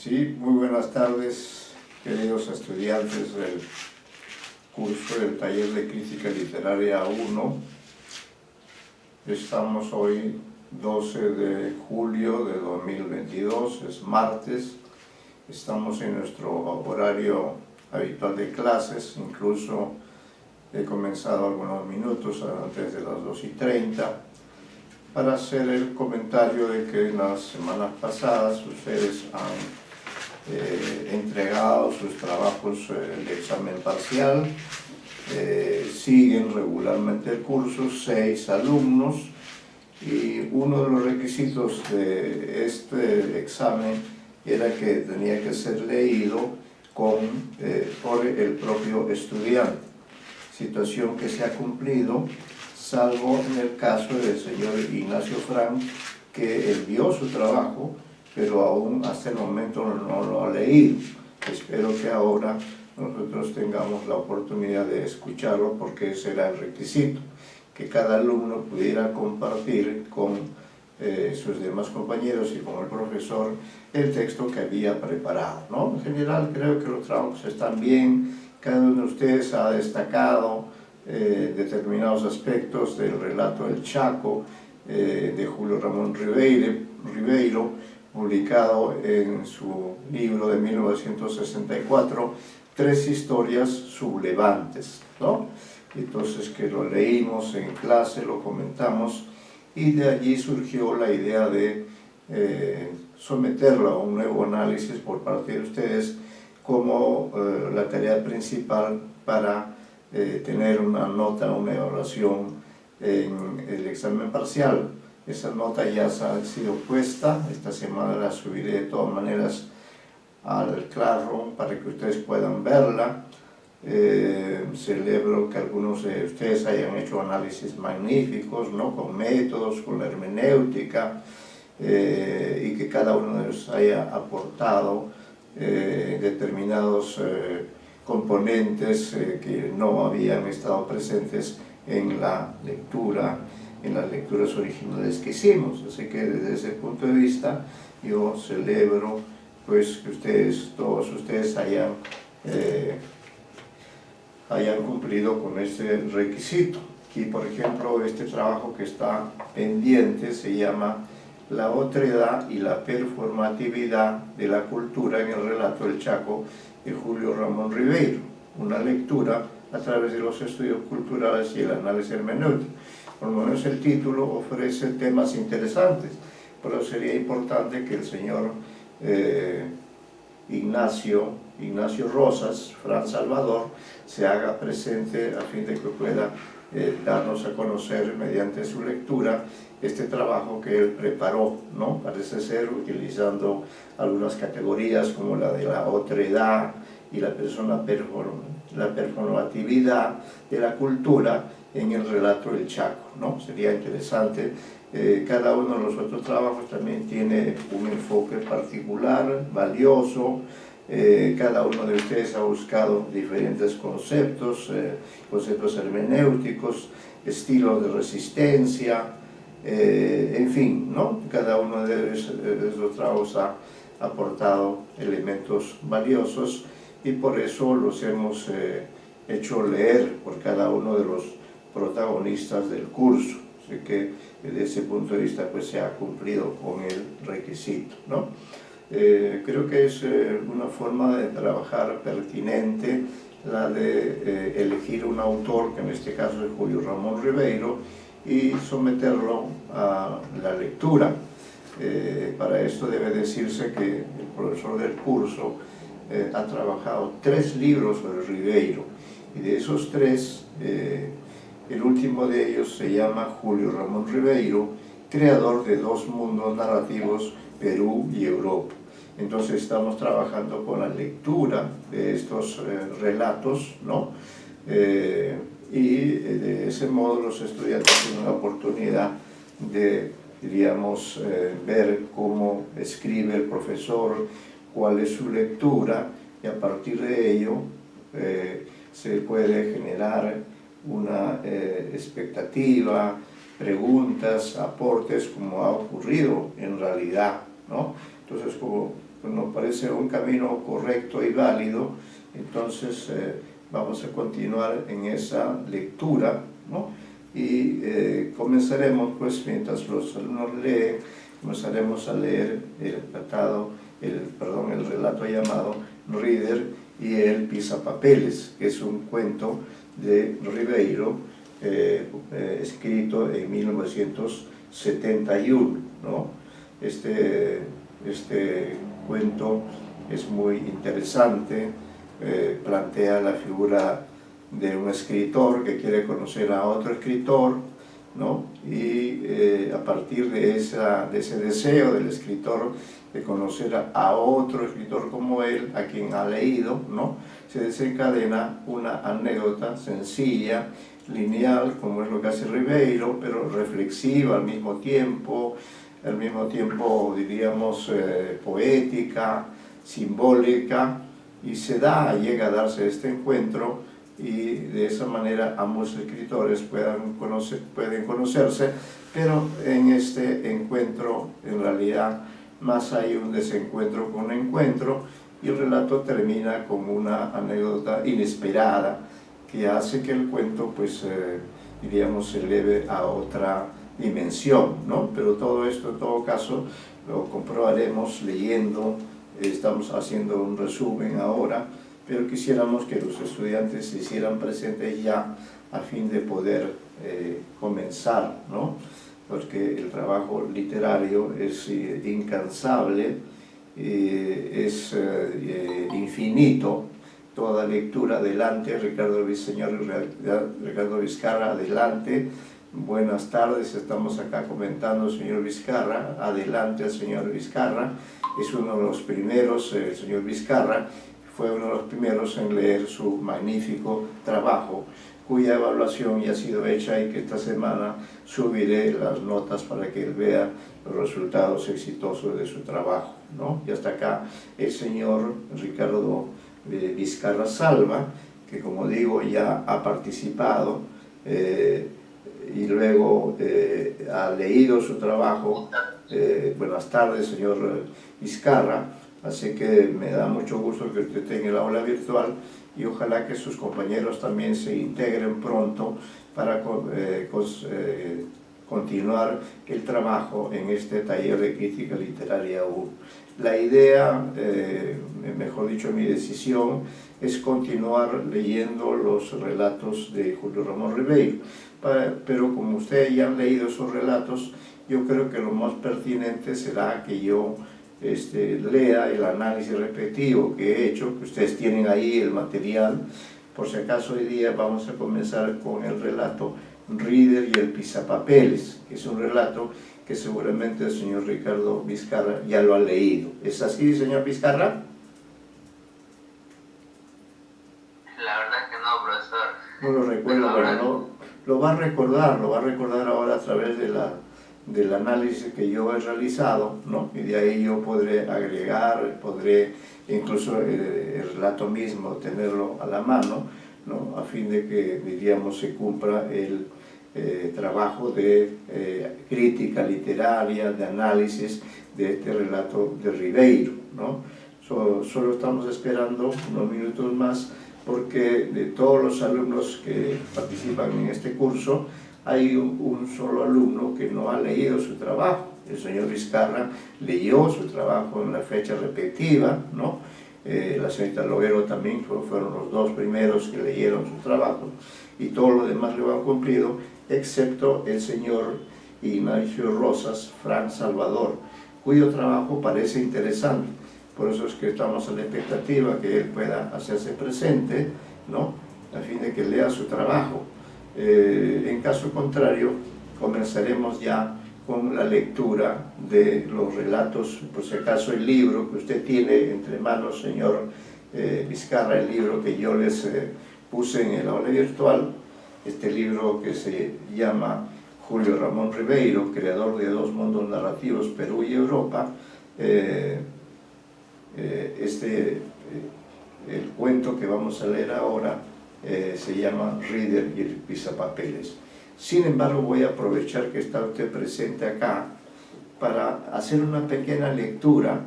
Sí, muy buenas tardes, queridos estudiantes del curso del Taller de Crítica Literaria 1. Estamos hoy 12 de julio de 2022, es martes. Estamos en nuestro horario habitual de clases, incluso he comenzado algunos minutos antes de las 2:30 para hacer el comentario de que en las semanas pasadas ustedes han entregado sus trabajos de examen parcial, siguen regularmente el curso 6 alumnos, y uno de los requisitos de este examen era que tenía que ser leído por el propio estudiante, situación que se ha cumplido, salvo en el caso del señor Ignacio Frank, que envió su trabajo, pero aún hasta el momento no lo ha leído. Espero que ahora nosotros tengamos la oportunidad de escucharlo, porque ese era el requisito, que cada alumno pudiera compartir con sus demás compañeros y con el profesor el texto que había preparado, ¿no? En general creo que los trabajos están bien, cada uno de ustedes ha destacado determinados aspectos del relato del Chaco de Julio Ramón Ribeiro, publicado en su libro de 1964, Tres historias sublevantes, ¿no? Entonces, que lo leímos en clase, lo comentamos, y de allí surgió la idea de someterlo a un nuevo análisis por parte de ustedes como la tarea principal para tener una nota, una evaluación en el examen parcial. Esa nota ya ha sido puesta, esta semana la subiré de todas maneras al Classroom para que ustedes puedan verla. Celebro que algunos de ustedes hayan hecho análisis magníficos, ¿no? Con métodos, con la hermenéutica, y que cada uno de ellos haya aportado determinados componentes que no habían estado presentes en la lectura, en las lecturas originales que hicimos. Así que desde ese punto de vista yo celebro pues que todos ustedes hayan cumplido con ese requisito. Aquí, por ejemplo, este trabajo que está pendiente se llama La otredad y la performatividad de la cultura en el relato del Chaco de Julio Ramón Ribeiro, una lectura a través de los estudios culturales y el análisis hermenéutico. Por lo menos el título ofrece temas interesantes, pero sería importante que el señor Ignacio Rosas, Fran Salvador, se haga presente a fin de que pueda darnos a conocer mediante su lectura este trabajo que él preparó, ¿no? Parece ser utilizando algunas categorías como la de la otredad y la performatividad de la cultura en el relato del Chaco, ¿no? Sería interesante. Cada uno de los otros trabajos también tiene un enfoque particular, valioso. Cada uno de ustedes ha buscado diferentes conceptos, conceptos hermenéuticos, estilos de resistencia, en fin, ¿no? Cada uno de esos trabajos ha aportado elementos valiosos, y por eso los hemos hecho leer por cada uno de los protagonistas del curso. Así que desde ese punto de vista pues se ha cumplido con el requisito, ¿no? Creo que es una forma de trabajar pertinente la de elegir un autor, que en este caso es Julio Ramón Ribeiro, y someterlo a la lectura. Para esto debe decirse que el profesor del curso ha trabajado 3 libros sobre Ribeiro, y de esos 3, el último de ellos se llama Julio Ramón Ribeiro, creador de 2 mundos narrativos, Perú y Europa. Entonces estamos trabajando con la lectura de estos relatos, ¿no? Y de ese modo los estudiantes tienen la oportunidad de, diríamos, ver cómo escribe el profesor, cuál es su lectura, y a partir de ello se puede generar una expectativa, preguntas, aportes, como ha ocurrido en realidad, ¿no? Entonces, como nos parece un camino correcto y válido, entonces vamos a continuar en esa lectura, ¿no? Y comenzaremos, pues, mientras los alumnos leen, comenzaremos a leer el relato llamado Reader y el Pisapapeles, que es un cuento de Ribeiro, escrito en 1971, ¿no? Este cuento es muy interesante, plantea la figura de un escritor que quiere conocer a otro escritor, ¿no? Y a partir de ese deseo del escritor de conocer a otro escritor como él, a quien ha leído, ¿no? Se desencadena una anécdota sencilla, lineal, como es lo que hace Ribeiro, pero reflexiva al mismo tiempo, diríamos, poética, simbólica, y llega a darse este encuentro, y de esa manera ambos escritores pueden conocerse, pero en este encuentro en realidad más hay un desencuentro que un encuentro, y el relato termina con una anécdota inesperada que hace que el cuento, pues, diríamos, se eleve a otra dimensión, ¿no? Pero todo esto, en todo caso, lo comprobaremos leyendo. Estamos haciendo un resumen ahora, pero quisiéramos que los estudiantes se hicieran presentes ya a fin de poder comenzar, ¿no? Porque el trabajo literario es incansable, es infinito. Toda lectura adelante. Ricardo Vizcarra, adelante. Buenas tardes, estamos acá comentando, señor Vizcarra. Adelante al señor Vizcarra. Es uno de los primeros, el señor Vizcarra fue uno de los primeros en leer su magnífico trabajo, cuya evaluación ya ha sido hecha y que esta semana subiré las notas para que él vea los resultados exitosos de su trabajo, ¿no? Y hasta acá el señor Ricardo Vizcarra Salva, que, como digo, ya ha participado y luego ha leído su trabajo. Buenas tardes, señor Vizcarra. Así que me da mucho gusto que usted esté en el aula virtual, y ojalá que sus compañeros también se integren pronto para continuar el trabajo en este taller de crítica literaria 1. La idea, mejor dicho, mi decisión, es continuar leyendo los relatos de Julio Ramón Ribeiro. Pero como ustedes ya han leído esos relatos, yo creo que lo más pertinente será que yo lea el análisis respectivo que he hecho, que ustedes tienen ahí el material. Por si acaso, hoy día vamos a comenzar con el relato Reader y el Pisapapeles, que es un relato que seguramente el señor Ricardo Vizcarra ya lo ha leído. ¿Es así, señor Vizcarra? La verdad que no, profesor. No lo recuerdo, pero lo va a recordar ahora a través del análisis que yo he realizado, ¿no? Y de ahí yo podré agregar, podré incluso el relato mismo tenerlo a la mano, ¿no? A fin de que, diríamos, se cumpla el trabajo de crítica literaria, de análisis de este relato de Ribeiro, ¿no? Solo estamos esperando unos minutos más, porque de todos los alumnos que participan en este curso, hay un solo alumno que no ha leído su trabajo. El señor Vizcarra leyó su trabajo en la fecha respectiva, ¿no? La señorita Loguero también fueron los dos primeros que leyeron su trabajo, y todos los demás lo han cumplido, excepto el señor Ignacio Rosas Fran Salvador, cuyo trabajo parece interesante. Por eso es que estamos a la expectativa que él pueda hacerse presente, ¿no? A fin de que lea su trabajo. En caso contrario, comenzaremos ya con la lectura de los relatos. Por si acaso, el libro que usted tiene entre manos, señor Vizcarra, el libro que yo les puse en el aula virtual, este libro que se llama Julio Ramón Ribeiro, creador de dos mundos narrativos, Perú y Europa. El cuento que vamos a leer ahora se llama Reader y el Pisapapeles. Sin embargo, voy a aprovechar que está usted presente acá para hacer una pequeña lectura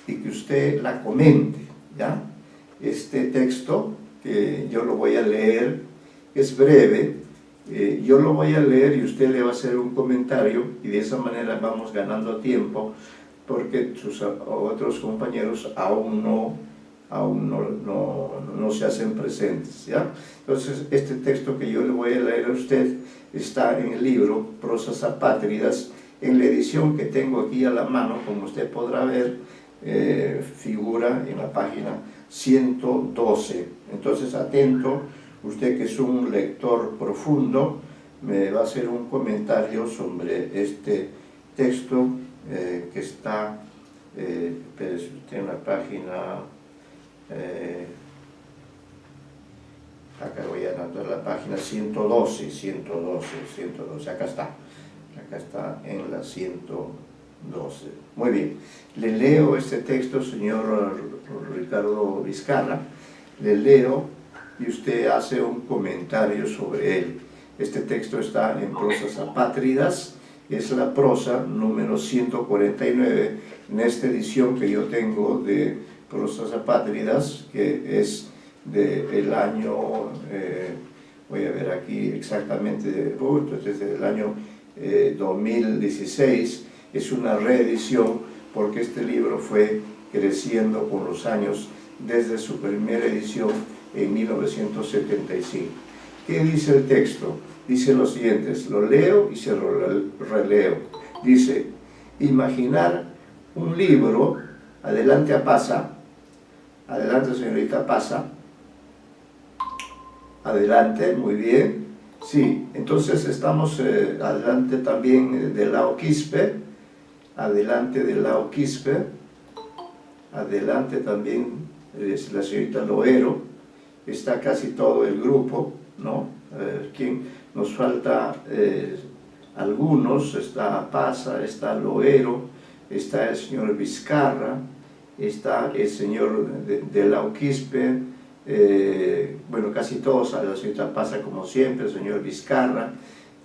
y que usted la comente, ¿ya? Este texto, que yo lo voy a leer, es breve, yo lo voy a leer y usted le va a hacer un comentario y de esa manera vamos ganando tiempo porque sus otros compañeros aún no se hacen presentes, ¿ya? Entonces, este texto que yo le voy a leer a usted está en el libro Prosas Apátridas, en la edición que tengo aquí a la mano, como usted podrá ver, figura en la página 112. Entonces, atento, usted que es un lector profundo, me va a hacer un comentario sobre este texto que está en la página, acá voy a anotar la página 112, acá está en la 112. Muy bien, le leo este texto, señor Ricardo Vizcarra, le leo y usted hace un comentario sobre él. Este texto está en Prosas Apátridas, es la prosa número 149 en esta edición que yo tengo de Prosas Apátridas, que es del año, voy a ver aquí exactamente, desde el año 2016, es una reedición porque este libro fue creciendo con los años desde su primera edición en 1975. ¿Qué dice el texto? Dice lo siguiente, lo leo y se releo. Dice, imaginar un libro, adelante a pasa, adelante señorita pasa, adelante, muy bien, sí, entonces estamos adelante también del lado Quispe, adelante del lado Quispe, adelante también es la señorita Loero, está casi todo el grupo, ¿no? ¿Quién? Nos falta algunos, está Pasa, está Loero, está el señor Vizcarra, está el señor de Lauquispe, bueno, casi todos, la señorita Pasa como siempre, el señor Vizcarra,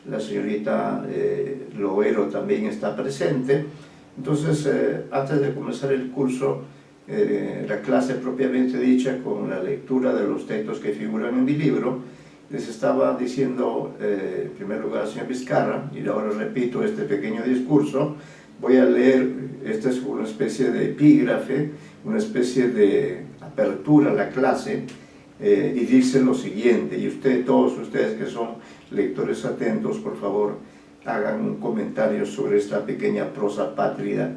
la señorita Loero también está presente. Entonces, antes de comenzar el curso, la clase propiamente dicha, con la lectura de los textos que figuran en mi libro, les estaba diciendo, en primer lugar, al señor Vizcarra, y ahora repito este pequeño discurso, voy a leer, esta es una especie de epígrafe, una especie de apertura a la clase, y dice lo siguiente, y todos ustedes que son lectores atentos, por favor, hagan un comentario sobre esta pequeña prosa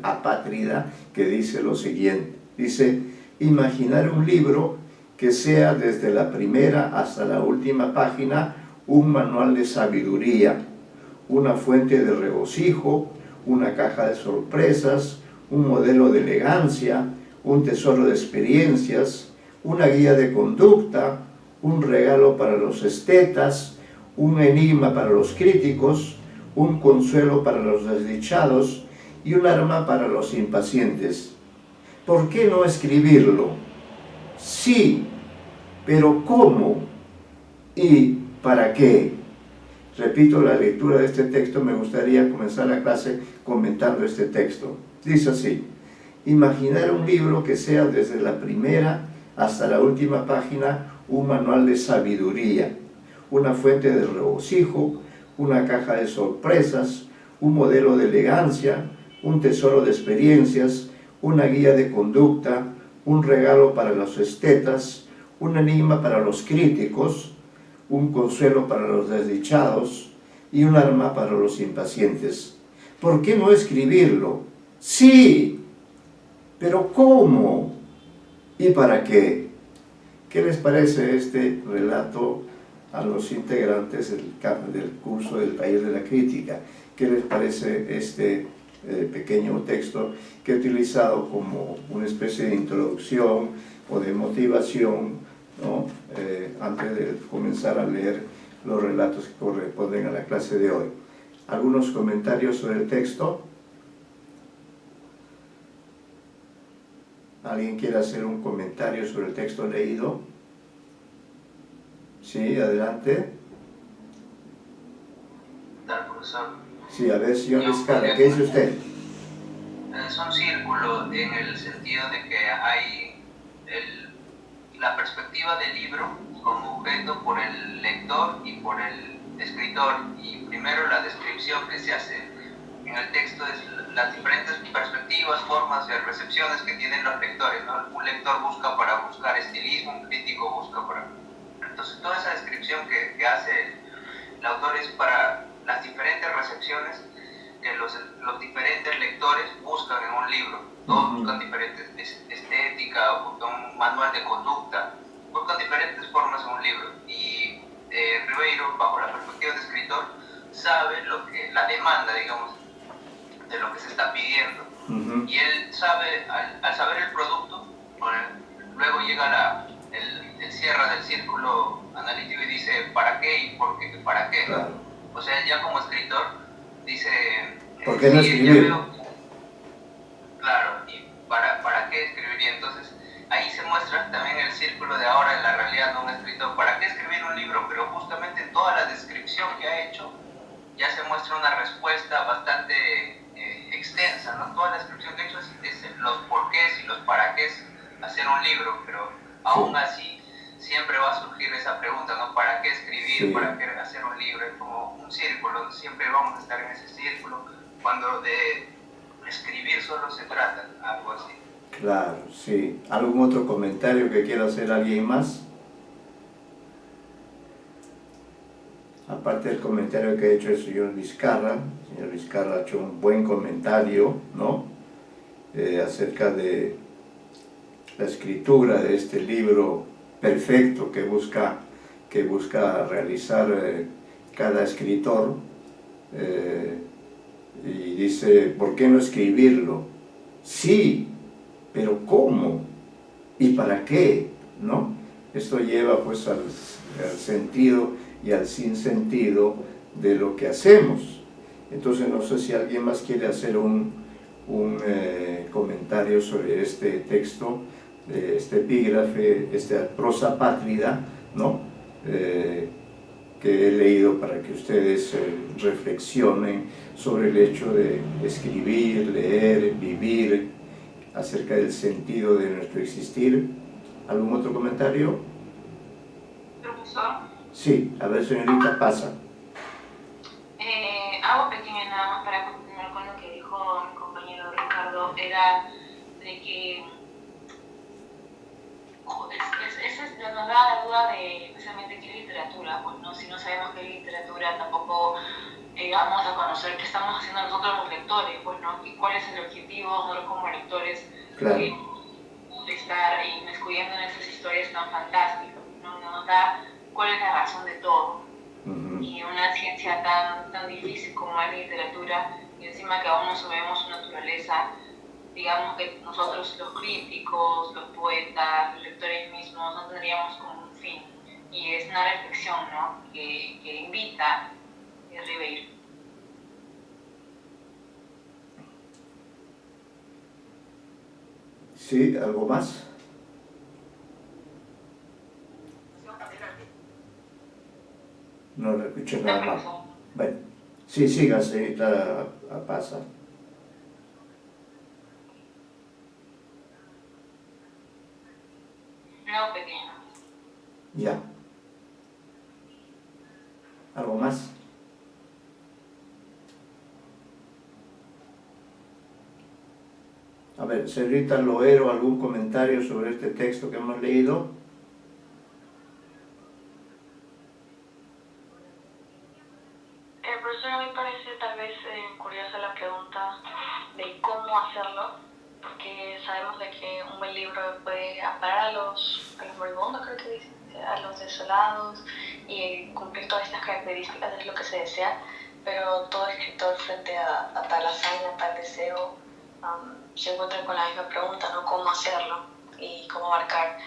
apátrida que dice lo siguiente. Dice, imaginar un libro que sea desde la primera hasta la última página un manual de sabiduría, una fuente de regocijo, una caja de sorpresas, un modelo de elegancia, un tesoro de experiencias, una guía de conducta, un regalo para los estetas, un enigma para los críticos, un consuelo para los desdichados y un arma para los impacientes. ¿Por qué no escribirlo? Sí, pero ¿cómo? ¿Y para qué? Repito la lectura de este texto, me gustaría comenzar la clase comentando este texto. Dice así, imaginar un libro que sea desde la primera hasta la última página un manual de sabiduría, una fuente de regocijo, una caja de sorpresas, un modelo de elegancia, un tesoro de experiencias, una guía de conducta, un regalo para los estetas, un enigma para los críticos, un consuelo para los desdichados y un arma para los impacientes. ¿Por qué no escribirlo? Sí, pero ¿cómo? ¿Y para qué? ¿Qué les parece este relato a los integrantes del curso del taller de la crítica? ¿Qué les parece este pequeño texto que he utilizado como una especie de introducción o de motivación, ¿no? Antes de comenzar a leer los relatos que corresponden a la clase de hoy? ¿Algunos comentarios sobre el texto? ¿Alguien quiere hacer un comentario sobre el texto leído? Sí, adelante. Tal, profesor. Sí, a ver, señor Vizcarra, ¿qué dice usted? es un círculo en el sentido de que hay la perspectiva del libro como objeto por el lector y por el escritor, y primero la descripción que se hace en el texto es las diferentes perspectivas, formas de recepciones que tienen los lectores, ¿no? Un lector busca para buscar estilismo, un crítico busca para... Entonces toda esa descripción que hace el autor es para las diferentes recepciones que los diferentes lectores buscan en un libro. Todos buscan diferentes estética, buscan un manual de conducta, buscan diferentes formas en un libro. Y Ribeiro, bajo la perspectiva de escritor, sabe la demanda, digamos, de lo que se está pidiendo. Y él sabe, al saber el producto, luego llega el cierre del círculo analítico y dice ¿para qué? ¿Y por qué? ¿Para qué? Claro. O sea, él ya como escritor dice ¿por qué no escribir? Claro, y ¿para qué escribir? Y entonces ahí se muestra también el círculo de ahora en la realidad de un escritor. ¿Para qué escribir un libro? Pero justamente en toda la descripción que ha hecho ya se muestra una respuesta bastante extensa, ¿no? Toda la descripción que ha hecho es los porqués y los para qué hacer un libro, pero aún así siempre va a surgir esa pregunta, ¿no? ¿Para qué escribir? ¿Para qué hacer un libro? Es como un círculo, siempre vamos a estar en ese círculo, cuando de escribir solo se trata, algo así. Claro, sí. ¿Algún otro comentario que quiera hacer alguien más? Aparte del comentario que ha hecho el señor Vizcarra ha hecho un buen comentario, ¿no? Acerca de la escritura de este libro perfecto que busca realizar cada escritor, y dice, ¿por qué no escribirlo? Sí, pero ¿cómo? ¿Y para qué? ¿No? Esto lleva pues al sentido y al sinsentido de lo que hacemos. Entonces no sé si alguien más quiere hacer un comentario sobre este texto, este epígrafe, esta prosa pátrida, ¿no? Que he leído para que ustedes reflexionen sobre el hecho de escribir, leer, vivir, acerca del sentido de nuestro existir. ¿Algún otro comentario? Profesor. Sí, a ver, señorita, pasa. Algo pequeño nada más para continuar con lo que dijo mi compañero Ricardo, era de que nos da la duda de especialmente qué literatura, pues no, si no sabemos qué literatura tampoco vamos a conocer qué estamos haciendo nosotros los lectores, pues no, y cuál es el objetivo nosotros como lectores de estar inmiscuyendo en esas historias tan fantásticas, ¿no? Nos da cuál es la razón de todo. Y una ciencia tan difícil como es la literatura, y encima que aún no sabemos su naturaleza, digamos que nosotros los críticos, los poetas, los lectores mismos no tendríamos como un fin, y es una reflexión, ¿no? que invita Ribeiro. Sí, ¿algo más? No le escuché nada más. Bueno, sí, siga, señorita Pasa. No, pequeño. Ya. ¿Algo más? A ver, señorita Loero, ¿algún comentario sobre este texto que hemos leído? Profesor, a mí me parece tal vez curiosa la pregunta de cómo hacerlo, porque sabemos de que un buen libro puede amparar a los moribundos, creo que dice, a los desolados, y cumplir todas estas características es lo que se desea, pero todo escritor frente a tal hazaña, tal deseo, se encuentra con la misma pregunta, ¿no? ¿Cómo hacerlo? Y cómo abarcar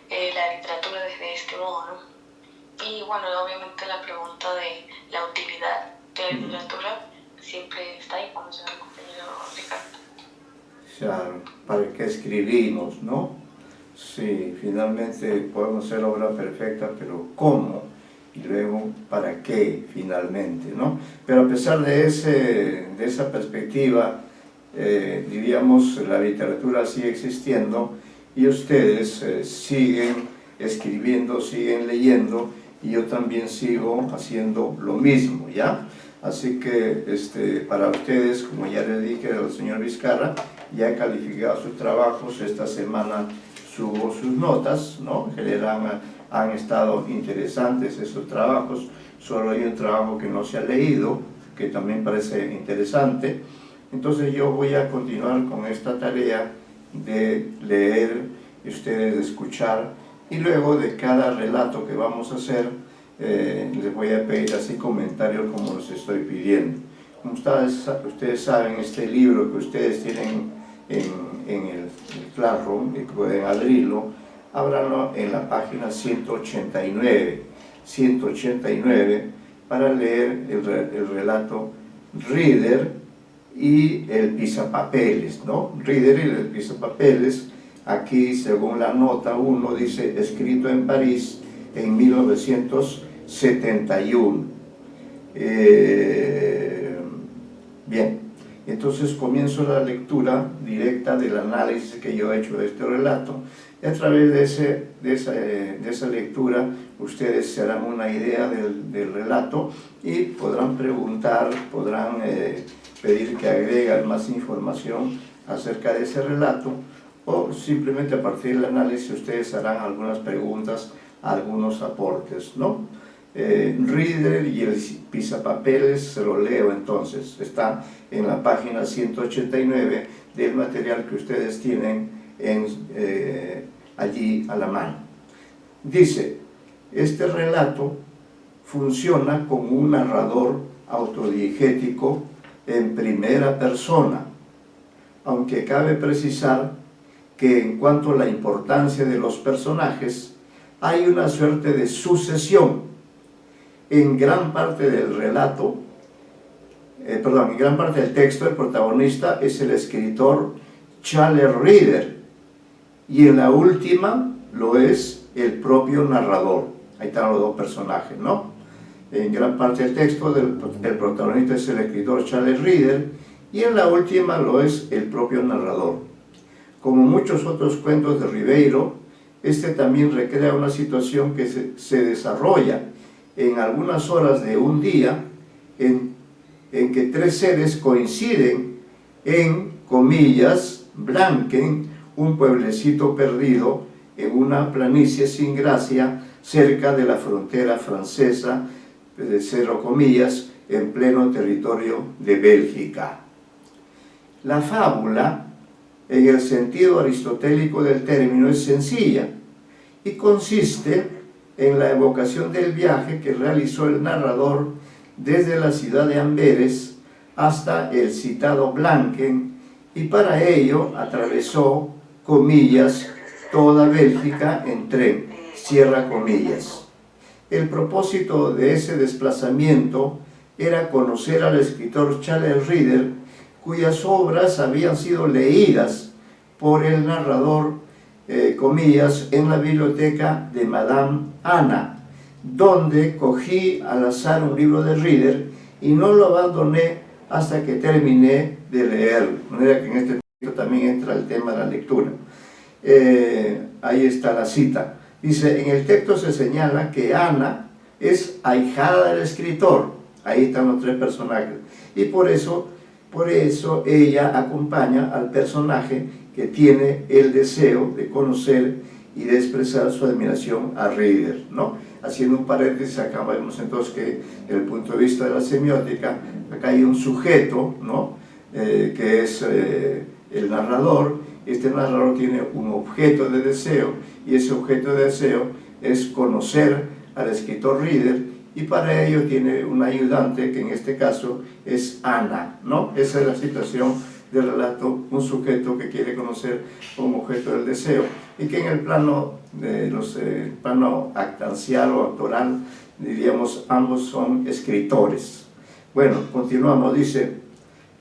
la literatura desde este modo, ¿no? Y bueno, obviamente la pregunta de la utilidad de la literatura siempre está ahí, como decía el compañero Ricardo. Claro, ¿para qué escribimos, no? Sí, finalmente podemos hacer obra perfecta, pero ¿cómo? Y luego, ¿para qué finalmente, no? Pero a pesar de esa perspectiva, diríamos, la literatura sigue existiendo y ustedes siguen escribiendo, siguen leyendo, y yo también sigo haciendo lo mismo, ¿ya? Así que para ustedes, como ya les dije al señor Vizcarra, ya he calificado sus trabajos. Esta semana subo sus notas, ¿no? En general han estado interesantes esos trabajos. Solo hay un trabajo que no se ha leído, que también parece interesante. Entonces yo voy a continuar con esta tarea de leer y ustedes de escuchar, y luego de cada relato que vamos a hacer les voy a pedir así comentarios como los estoy pidiendo. Como ustedes saben, este libro que ustedes tienen en el Classroom y pueden abrirlo, ábranlo en la página 189 para leer el relato Reader y el pisapapeles, ¿no? Reader y el pisapapeles. Aquí, según la nota 1, dice escrito en París en 1971. Bien, entonces comienzo la lectura directa del análisis que yo he hecho de este relato, y a través de esa lectura ustedes se harán una idea del relato y podrán preguntar, podrán pedir que agreguen más información acerca de ese relato, o simplemente a partir del análisis ustedes harán algunas preguntas, algunos aportes, ¿no? Reader y el pisapapeles se lo leo entonces, está en la página 189 del material que ustedes tienen allí a la mano. Dice, este relato funciona como un narrador autodiegético en primera persona, aunque cabe precisar que en cuanto a la importancia de los personajes, hay una suerte de sucesión. En gran parte del relato, en gran parte del texto, el protagonista es el escritor Charles Reader, y en la última lo es el propio narrador. Ahí están los dos personajes, ¿no? En gran parte del texto, el protagonista es el escritor Charles Reader, y en la última lo es el propio narrador. Como muchos otros cuentos de Ribeiro, este también recrea una situación que se desarrolla en algunas horas de un día, en que tres seres coinciden en, comillas, Blanquen, un pueblecito perdido en una planicie sin gracia cerca de la frontera francesa, de cero comillas, en pleno territorio de Bélgica. La fábula, en el sentido aristotélico del término, es sencilla y consiste en la evocación del viaje que realizó el narrador desde la ciudad de Amberes hasta el citado Blanquen, y para ello atravesó, comillas, toda Bélgica en tren, cierra comillas. El propósito de ese desplazamiento era conocer al escritor Charles Reader, cuyas obras habían sido leídas por el narrador, comillas, en la biblioteca de Madame Anna, donde cogí al azar un libro de Reader y no lo abandoné hasta que terminé de leerlo. De manera que en este texto también entra el tema de la lectura. Ahí está la cita. Dice, en el texto se señala que Ana es ahijada del escritor. Ahí están los tres personajes. Y por eso ella acompaña al personaje que tiene el deseo de conocer y de expresar su admiración a Reader, ¿no? Haciendo un paréntesis, acá vemos entonces que desde el punto de vista de la semiótica, acá hay un sujeto, ¿no? Que es el narrador. Este narrador tiene un objeto de deseo, y ese objeto de deseo es conocer al escritor Reader, y para ello tiene un ayudante, que en este caso es Ana, ¿no? Esa es la situación del relato, un sujeto que quiere conocer un objeto del deseo, y que en el plano plano actancial o actoral, diríamos, ambos son escritores. Bueno, continuamos, dice,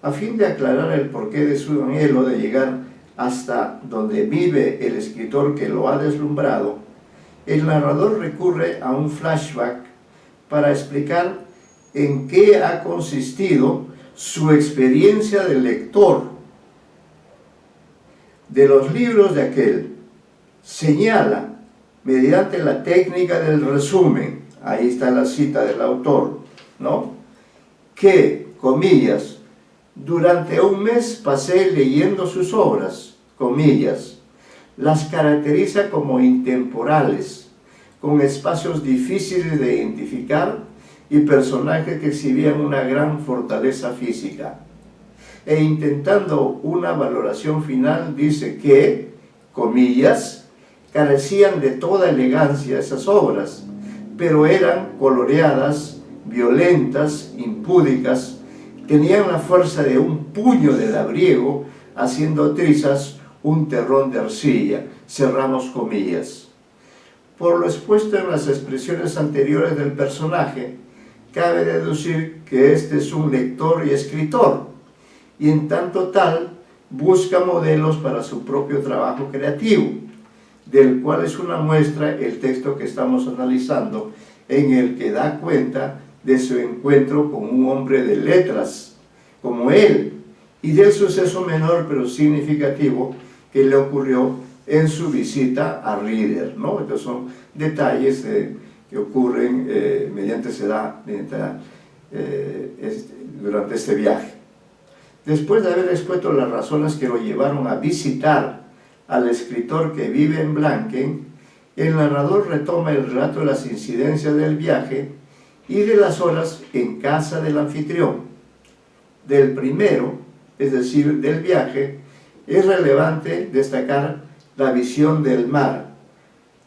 a fin de aclarar el porqué de su anhelo de llegar hasta donde vive el escritor que lo ha deslumbrado, el narrador recurre a un flashback para explicar en qué ha consistido su experiencia de lector de los libros de aquel. Señala, mediante la técnica del resumen, ahí está la cita del autor, ¿no?, que, comillas, durante un mes pasé leyendo sus obras, comillas, las caracteriza como intemporales, con espacios difíciles de identificar y personajes que exhibían una gran fortaleza física. E intentando una valoración final, dice que, comillas, carecían de toda elegancia esas obras, pero eran coloreadas, violentas, impúdicas, tenían la fuerza de un puño de labriego, haciendo trizas un terrón de arcilla, cerramos comillas. Por lo expuesto en las expresiones anteriores del personaje, cabe deducir que este es un lector y escritor, y en tanto tal busca modelos para su propio trabajo creativo, del cual es una muestra el texto que estamos analizando, en el que da cuenta de su encuentro con un hombre de letras, como él, y del suceso menor pero significativo que le ocurrió en su visita a Reader, ¿no? Estos son detalles que ocurren durante este viaje. Después de haber expuesto las razones que lo llevaron a visitar al escritor que vive en Blanken, el narrador retoma el relato de las incidencias del viaje y de las horas en casa del anfitrión. Del primero, es decir, del viaje, es relevante destacar la visión del mar.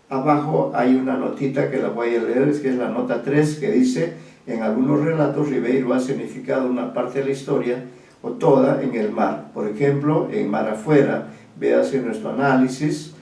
Abajo hay una notita que la voy a leer, que es la nota 3, que dice: en algunos relatos Ribeiro ha significado una parte de la historia o toda en el mar. Por ejemplo, en Mar Afuera, véase nuestro análisis,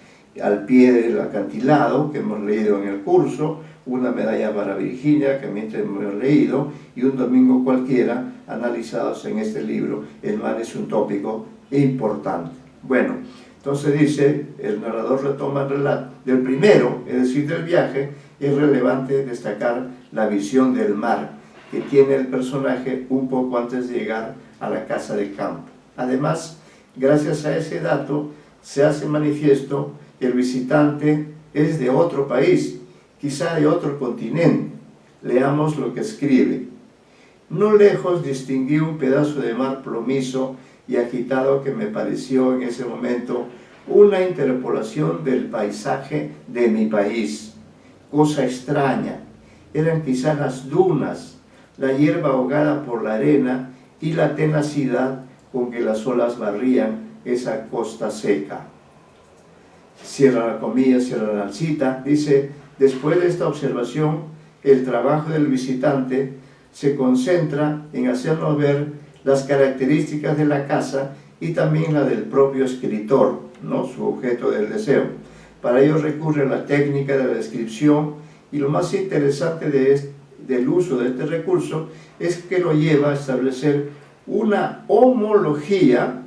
al pie del acantilado, que hemos leído en el curso, una medalla para Virginia, que también hemos leído, y un domingo cualquiera, analizados en este libro. El mar es un tópico importante. Bueno, entonces dice, el narrador retoma el relato del primero, es decir, del viaje. Es relevante destacar la visión del mar que tiene el personaje un poco antes de llegar a la casa de campo. Además, gracias a ese dato, se hace manifiesto que el visitante es de otro país, quizá de otro continente. Leamos lo que escribe. No lejos distinguí un pedazo de mar plomizo y agitado que me pareció en ese momento una interpolación del paisaje de mi país. Cosa extraña, eran quizá las dunas, la hierba ahogada por la arena y la tenacidad con que las olas barrían esa costa seca. Cierra la comilla, cierra la cita. Dice, después de esta observación, el trabajo del visitante se concentra en hacernos ver las características de la casa y también la del propio escritor, ¿no?, su objeto del deseo. Para ello recurre a la técnica de la descripción, y lo más interesante del uso de este recurso es que lo lleva a establecer una homología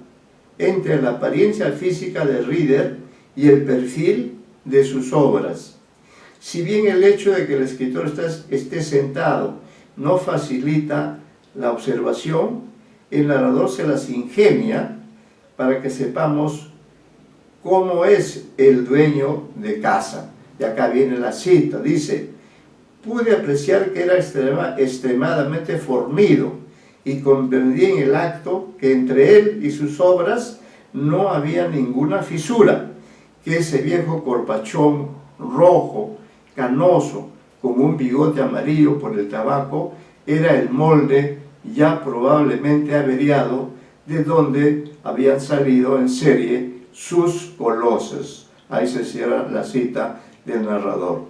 entre la apariencia física de Reader y el perfil de sus obras. Si bien el hecho de que el escritor esté sentado no facilita la observación, el narrador se las ingenia para que sepamos cómo es el dueño de casa. Y acá viene la cita, dice: pude apreciar que era extremadamente fornido y comprendí en el acto que entre él y sus obras no había ninguna fisura, que ese viejo corpachón rojo, canoso, con un bigote amarillo por el tabaco, era el molde ya probablemente averiado de donde habían salido en serie sus colosos. Ahí se cierra la cita del narrador.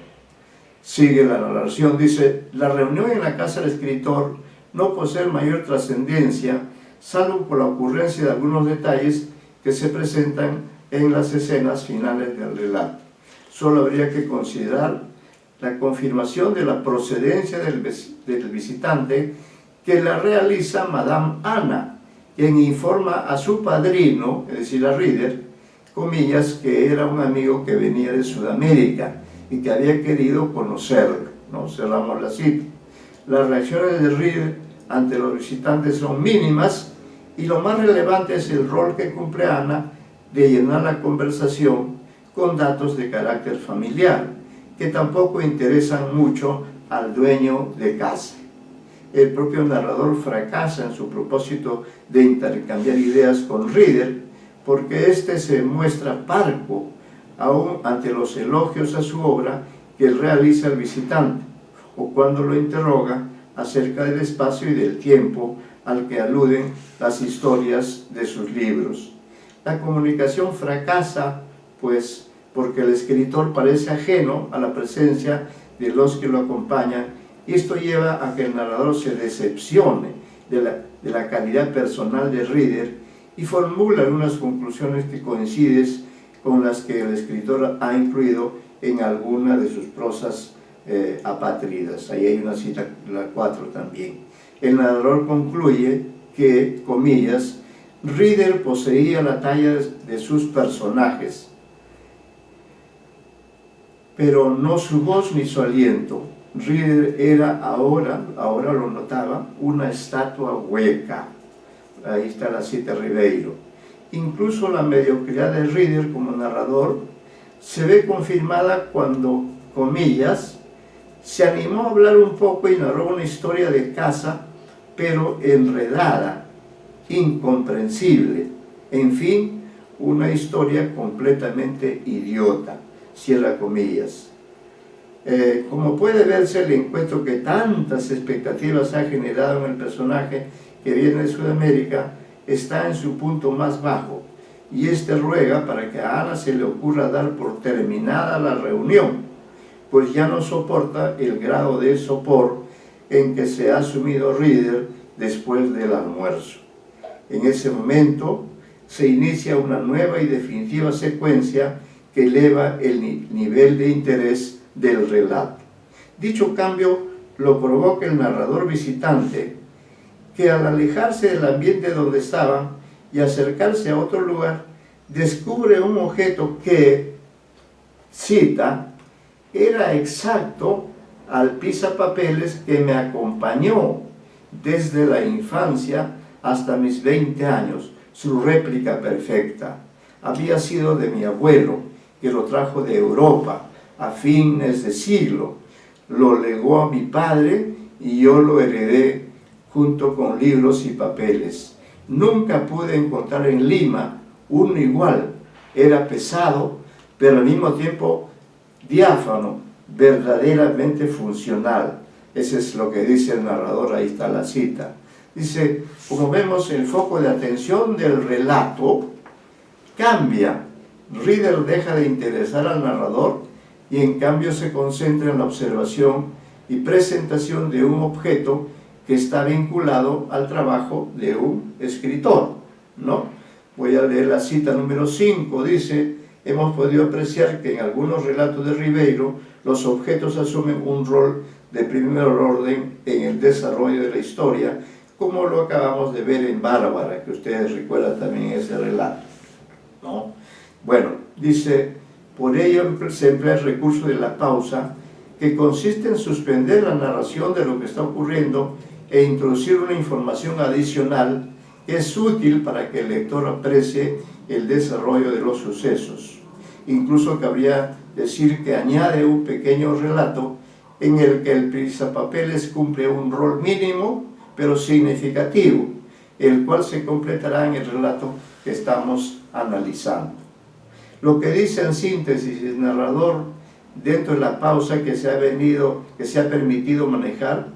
Sigue la narración, dice: la reunión en la casa del escritor no posee mayor trascendencia, salvo por la ocurrencia de algunos detalles que se presentan en las escenas finales del relato. Solo habría que considerar la confirmación de la procedencia del visitante, que la realiza Madame Ana, quien informa a su padrino, es decir, a Reader, comillas, que era un amigo que venía de Sudamérica y que había querido conocerlo, ¿no? Cerramos la cita. Las reacciones de Reader ante los visitantes son mínimas, y lo más relevante es el rol que cumple Ana de llenar la conversación con datos de carácter familiar, que tampoco interesan mucho al dueño de casa. El propio narrador fracasa en su propósito de intercambiar ideas con Reader, porque éste se muestra parco aún ante los elogios a su obra que realiza el visitante, o cuando lo interroga acerca del espacio y del tiempo al que aluden las historias de sus libros. La comunicación fracasa, pues, porque el escritor parece ajeno a la presencia de los que lo acompañan, y esto lleva a que el narrador se decepcione de la calidad personal de Reader y formula algunas conclusiones que coinciden con las que el escritor ha incluido en alguna de sus prosas apátridas. Ahí hay una cita, la 4 también. El narrador concluye que, comillas, Reader poseía la talla de sus personajes, pero no su voz ni su aliento. Reader era ahora lo notaba, una estatua hueca. Ahí está la cita de Ribeiro. Incluso la mediocridad de Reader como narrador se ve confirmada cuando, comillas, se animó a hablar un poco y narró una historia de casa, pero enredada, incomprensible, en fin, una historia completamente idiota, cierra comillas. Como puede verse, el encuentro que tantas expectativas ha generado en el personaje que viene de Sudamérica está en su punto más bajo, y este ruega para que a Ana se le ocurra dar por terminada la reunión, pues ya no soporta el grado de sopor en que se ha sumido Reader después del almuerzo. En ese momento se inicia una nueva y definitiva secuencia que eleva el nivel de interés del relato. Dicho cambio lo provoca el narrador visitante, que al alejarse del ambiente donde estaban y acercarse a otro lugar, descubre un objeto que, cita, era exacto al pisapapeles que me acompañó desde la infancia hasta mis 20 años, su réplica perfecta. Había sido de mi abuelo, que lo trajo de Europa a fines de siglo. Lo legó a mi padre y yo lo heredé junto con libros y papeles. Nunca pude encontrar en Lima uno igual. Era pesado, pero al mismo tiempo diáfano, verdaderamente funcional. Ese es lo que dice el narrador, ahí está la cita. Dice, como vemos, el foco de atención del relato cambia. Reader deja de interesar al narrador y en cambio se concentra en la observación y presentación de un objeto que está vinculado al trabajo de un escritor, ¿no? Voy a leer la cita número 5, dice, hemos podido apreciar que en algunos relatos de Ribeiro los objetos asumen un rol de primer orden en el desarrollo de la historia, como lo acabamos de ver en Bárbara, que ustedes recuerdan también ese relato, ¿no? Bueno, dice, por ello se emplea el recurso de la pausa, que consiste en suspender la narración de lo que está ocurriendo e introducir una información adicional que es útil para que el lector aprecie el desarrollo de los sucesos. Incluso cabría decir que añade un pequeño relato en el que el pisapapeles cumple un rol mínimo pero significativo, el cual se completará en el relato que estamos analizando. Lo que dice en síntesis el narrador dentro de la pausa que se ha permitido manejar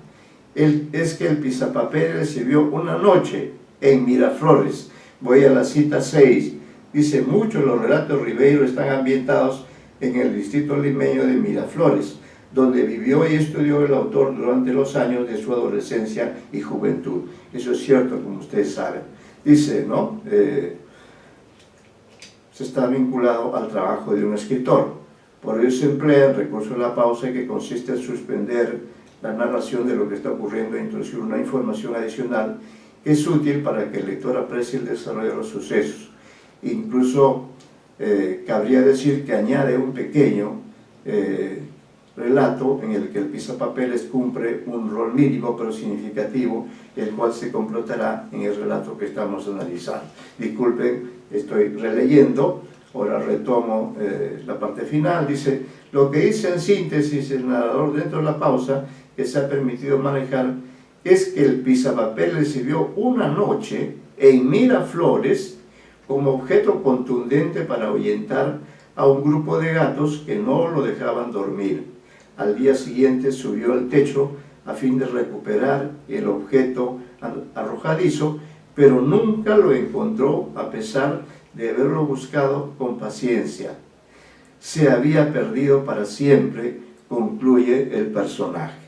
es que el pisapapeles recibió una noche en Miraflores. Voy a la cita 6. Dice, muchos de los relatos de Ribeiro están ambientados en el distrito limeño de Miraflores, donde vivió y estudió el autor durante los años de su adolescencia y juventud. Eso es cierto, como ustedes saben. Dice, ¿no? Se está vinculado al trabajo de un escritor. Por ello se emplea el recurso de la pausa, que consiste en suspender la narración de lo que está ocurriendo e introducir una información adicional que es útil para que el lector aprecie el desarrollo de los sucesos. Incluso cabría decir que añade un pequeño relato en el que el pisapapeles cumple un rol mínimo pero significativo, el cual se completará en el relato que estamos analizando. Disculpen, estoy releyendo, ahora retomo la parte final. Dice: lo que dice en síntesis el narrador dentro de la pausa que se ha permitido manejar es que el pisapapeles vivió una noche en Miraflores como objeto contundente para ahuyentar a un grupo de gatos que no lo dejaban dormir. Al día siguiente subió al techo a fin de recuperar el objeto arrojadizo, pero nunca lo encontró a pesar de haberlo buscado con paciencia. Se había perdido para siempre, concluye el personaje.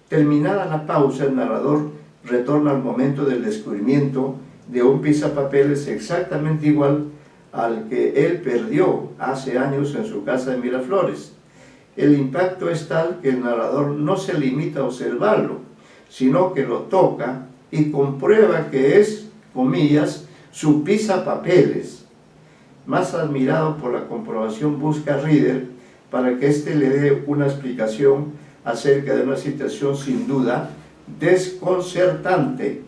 Terminada la pausa, el narrador retorna al momento del descubrimiento de un pisapapeles exactamente igual al que él perdió hace años en su casa de Miraflores. El impacto es tal que el narrador no se limita a observarlo, sino que lo toca y comprueba que es, comillas, su pisapapeles. Más admirado por la comprobación, busca a Reader para que éste le dé una explicación acerca de una situación sin duda desconcertante.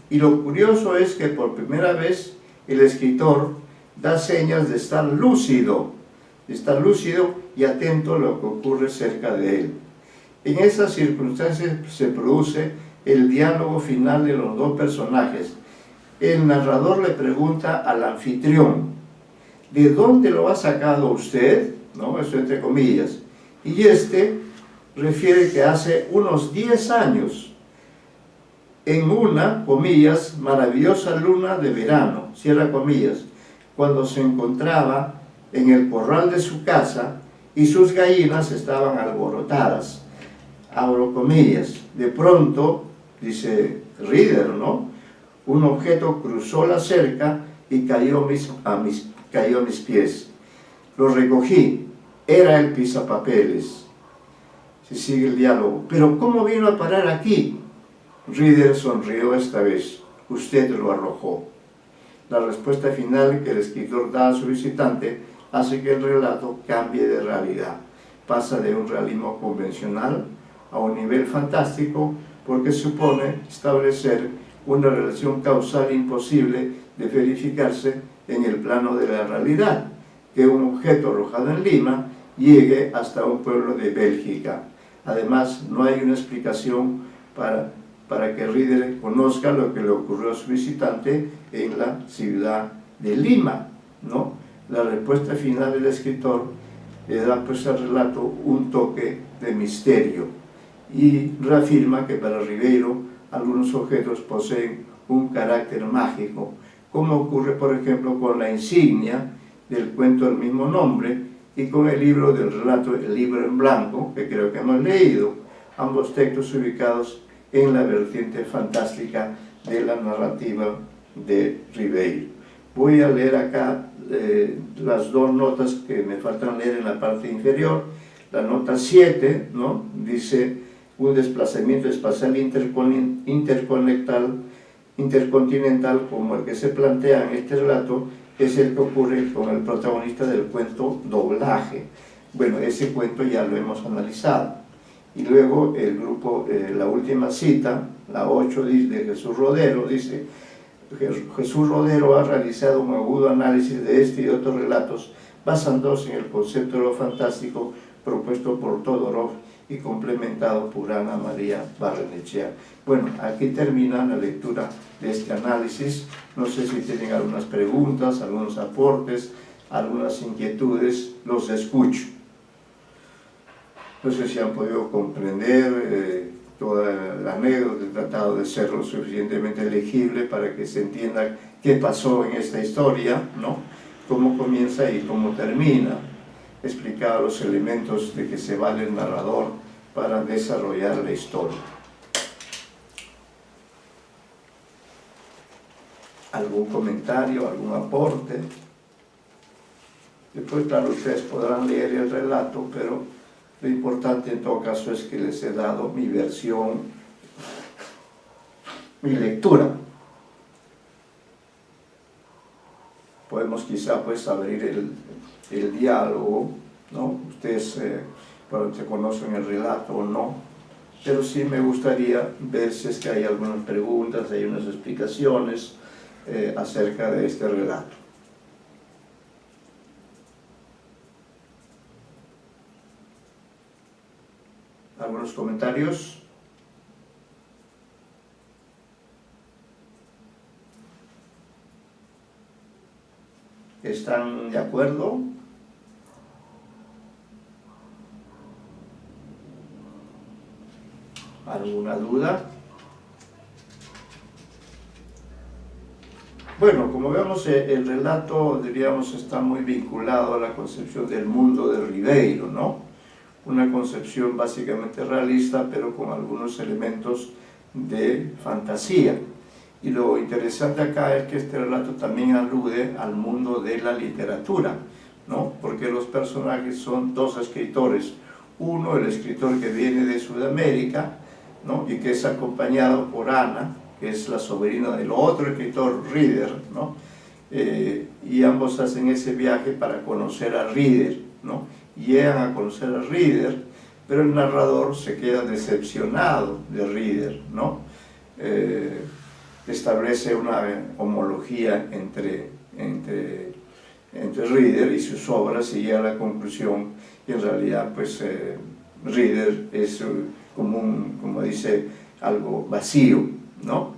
Y lo curioso es que por primera vez el escritor da señas de estar lúcido y atento a lo que ocurre cerca de él. En esas circunstancias se produce el diálogo final de los dos personajes. El narrador le pregunta al anfitrión: ¿de dónde lo ha sacado usted? ¿No? Eso entre comillas. Y este refiere que hace unos 10 años, en una, comillas, maravillosa luna de verano, cierra comillas, cuando se encontraba en el corral de su casa y sus gallinas estaban alborotadas, abro comillas. De pronto, dice Reader, ¿no?, un objeto cruzó la cerca y cayó a mis pies. Lo recogí, era el pisapapeles. Se sigue el diálogo. ¿Pero cómo vino a parar aquí? Reader sonrió esta vez. Usted lo arrojó. La respuesta final que el escritor da a su visitante hace que el relato cambie de realidad. Pasa de un realismo convencional a un nivel fantástico, porque supone establecer una relación causal imposible de verificarse en el plano de la realidad, que un objeto arrojado en Lima llegue hasta un pueblo de Bélgica. Además, no hay una explicación para que Reader conozca lo que le ocurrió a su visitante en la ciudad de Lima, ¿no? La respuesta final del escritor le da pues al relato un toque de misterio y reafirma que para Ribeiro algunos objetos poseen un carácter mágico, como ocurre por ejemplo con la insignia del cuento del mismo nombre y con el libro del relato El libro en blanco, que creo que hemos leído, ambos textos ubicados en la vertiente fantástica de la narrativa de Ribeiro. Voy a leer acá las dos notas que me faltan leer en la parte inferior. La nota 7, ¿no?, dice: un desplazamiento espacial intercontinental como el que se plantea en este relato es el que ocurre con el protagonista del cuento Doblaje. Bueno, ese cuento ya lo hemos analizado. Y luego el grupo, la última cita, la 8, de Jesús Rodero, dice: Jesús Rodero ha realizado un agudo análisis de este y otros relatos basándose en el concepto de lo fantástico propuesto por Todorov y complementado por Ana María Barrenechea. Bueno, aquí termina la lectura de este análisis. No sé si tienen algunas preguntas, algunos aportes, algunas inquietudes, los escucho. No sé si han podido comprender toda la anécdota. He tratado de ser lo suficientemente legible para que se entienda qué pasó en esta historia, ¿no?, cómo comienza y cómo termina. He explicado los elementos de que se vale el narrador para desarrollar la historia. ¿Algún comentario, algún aporte? Después, claro, ustedes podrán leer el relato, pero lo importante en todo caso es que les he dado mi versión, mi lectura. Podemos quizá pues abrir el diálogo, ¿no? Ustedes probablemente conocen el relato o no, pero sí me gustaría ver si es que hay algunas preguntas, hay unas explicaciones acerca de este relato. ¿Algunos comentarios? ¿Están de acuerdo? ¿Alguna duda? Bueno, como vemos, el relato, diríamos, está muy vinculado a la concepción del mundo de Ribeiro, ¿no? Una concepción básicamente realista, pero con algunos elementos de fantasía. Y lo interesante acá es que este relato también alude al mundo de la literatura, ¿no? Porque los personajes son dos escritores. Uno, el escritor que viene de Sudamérica, ¿no? Y que es acompañado por Ana, que es la sobrina del otro escritor, Reader, ¿no? Y ambos hacen ese viaje para conocer a Reader, ¿no? Llegan a conocer a Reader, pero el narrador se queda decepcionado de Reader, ¿no? Establece una homología entre Reader y sus obras y llega a la conclusión que en realidad pues Reader es como dice, algo vacío, ¿no?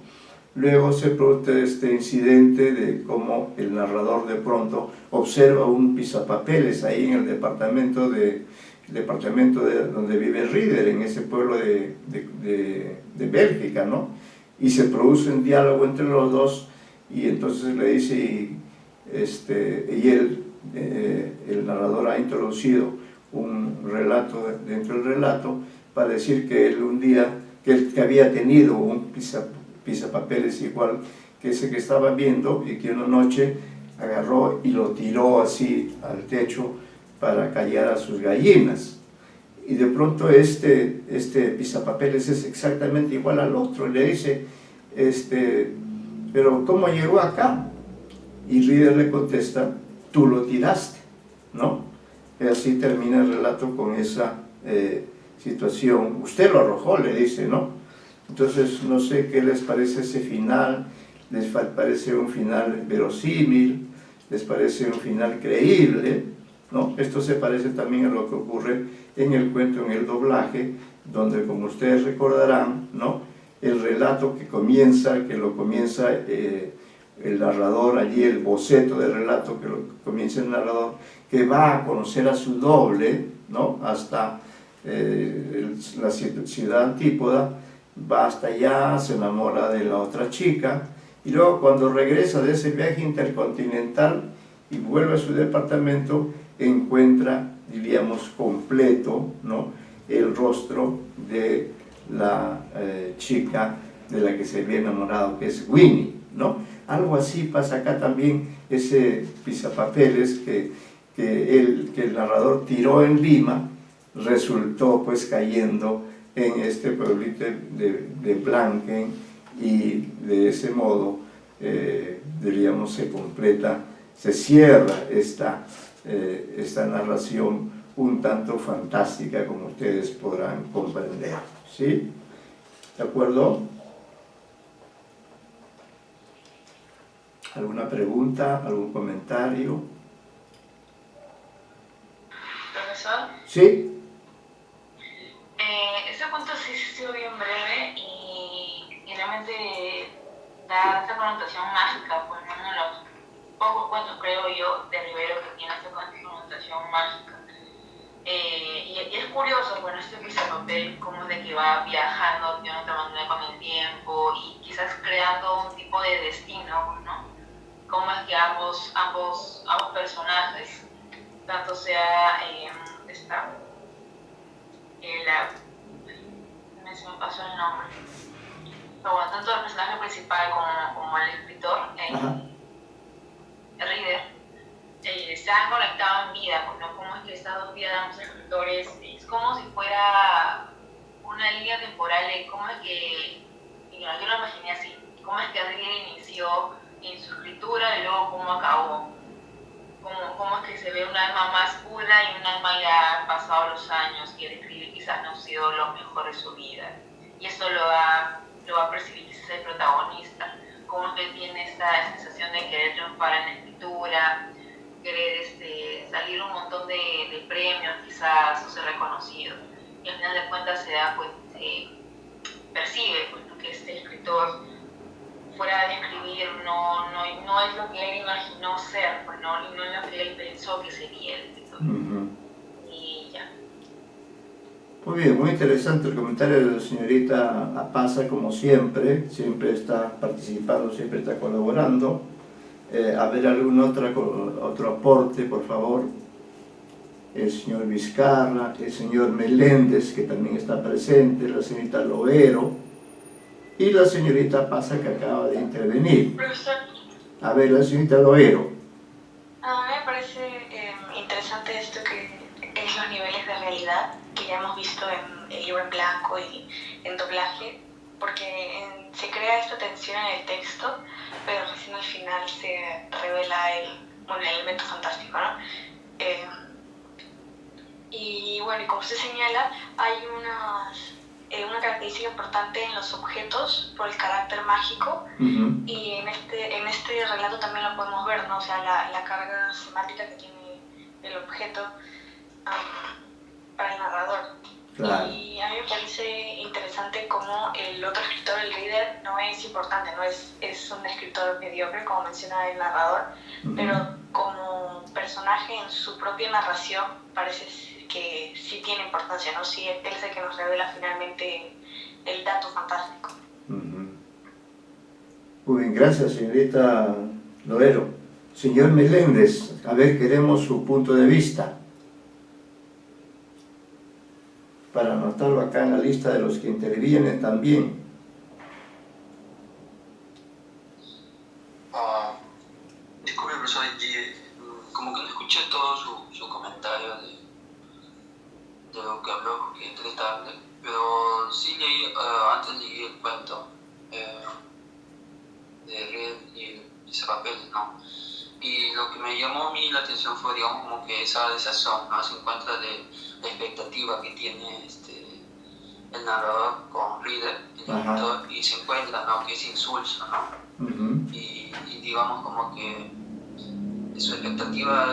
Luego se produce este incidente de cómo el narrador de pronto observa un pisapapeles ahí en el departamento donde vive Reader, en ese pueblo de Bélgica, ¿no? Y se produce un diálogo entre los dos y entonces le dice, el narrador ha introducido un relato dentro del relato para decir que él un día, que había tenido un pisapapeles igual que ese que estaba viendo y que una noche agarró y lo tiró así al techo para callar a sus gallinas. Y de pronto este pisapapeles es exactamente igual al otro, y le dice, pero ¿cómo llegó acá? Y Reader le contesta, tú lo tiraste, ¿no? Y así termina el relato con esa situación. Usted lo arrojó, le dice, ¿no? Entonces, no sé qué les parece ese final. ¿Les parece un final verosímil? ¿Les parece un final creíble? ¿No? Esto se parece también a lo que ocurre en el cuento, en el doblaje, donde, como ustedes recordarán, ¿no? El relato que lo comienza el narrador, allí el boceto del relato que lo comienza el narrador, que va a conocer a su doble, ¿no? Hasta la ciudad antípoda, va hasta allá, se enamora de la otra chica, y luego cuando regresa de ese viaje intercontinental y vuelve a su departamento, encuentra, diríamos, completo, ¿no? El rostro de la chica de la que se había enamorado, que es Winnie, ¿no? Algo así pasa acá también, ese pisapapeles que el narrador tiró en Lima, resultó pues cayendo en este pueblito de Blanken, y de ese modo, diríamos, se cierra esta narración un tanto fantástica, como ustedes podrán comprender, ¿sí? ¿De acuerdo? ¿Alguna pregunta? ¿Algún comentario? Profesor, ¿Sí? ese cuento sí ha sido bien breve y realmente da esa connotación mágica, pues uno de los pocos cuentos, creo yo, de Ribeiro que tiene esa connotación mágica. Y es curioso, bueno, este pisapapel, como es de que va viajando de otra manera con el tiempo y quizás creando un tipo de destino, ¿no? Cómo es que ambos personajes, tanto sea se me pasó el nombre, pero bueno, tanto el personaje principal como el escritor, Reader, se han conectado en vida, ¿no? Cómo es que estas dos vidas de ambos escritores es como si fuera una línea temporal de cómo es que, yo lo imaginé así, cómo es que Reader inició en su escritura y luego cómo acabó. cómo es que se ve un alma más pura y un alma ya han pasado los años y el escribir quizás no ha sido lo mejor de su vida. Y esto lo va a percibir quizás el protagonista, cómo es que tiene esta sensación de querer triunfar en la escritura, querer salir un montón de premios quizás o ser reconocido. Y al final de cuentas percibe pues, que este escritor fuera de escribir no es lo que él imaginó ser, pues, no es lo que él pensó que sería el escritor. Y ya. Muy bien, muy interesante el comentario de la señorita Apaza, como siempre está participando, siempre está colaborando. A ver, algún otro aporte, por favor. El señor Vizcarra, el señor Meléndez, que también está presente, la señorita Loero y la señorita Apaza, que acaba de intervenir. Profesor. A ver, la señorita Loero. A mí me parece interesante esto que es los niveles de realidad que ya hemos visto en el libro en blanco y en doblaje, porque se crea esta tensión en el texto, pero recién al final se revela el elemento fantástico, ¿no? Y bueno, y como usted señala, hay una característica importante en los objetos por el carácter mágico, y en este relato también lo podemos ver, ¿no? O sea, la carga semántica que tiene el objeto para el narrador. Claro. Y a mí me parece interesante cómo el otro escritor, el líder, no es importante, no es un escritor mediocre, como menciona el narrador, pero como personaje en su propia narración parece que sí tiene importancia, ¿no? Sí, él es el que nos revela finalmente el dato fantástico. Muy bien, gracias, señorita Loero. Señor Meléndez, a ver, queremos su punto de vista, para anotarlo acá en la lista de los que intervienen también. Disculpe, profesor, como que no escuché todo su comentario de lo que habló, porque entré tarde, pero sí leí, antes leí el cuento de Red y Cerrapeles, ¿no? Y lo que me llamó a mí la atención fue, digamos, como que esa desazón, ¿no? Se encuentra de la expectativa que tiene el narrador con Reader, el lector, y se encuentra, ¿no? Que es insulso, ¿no? Y digamos como que su expectativa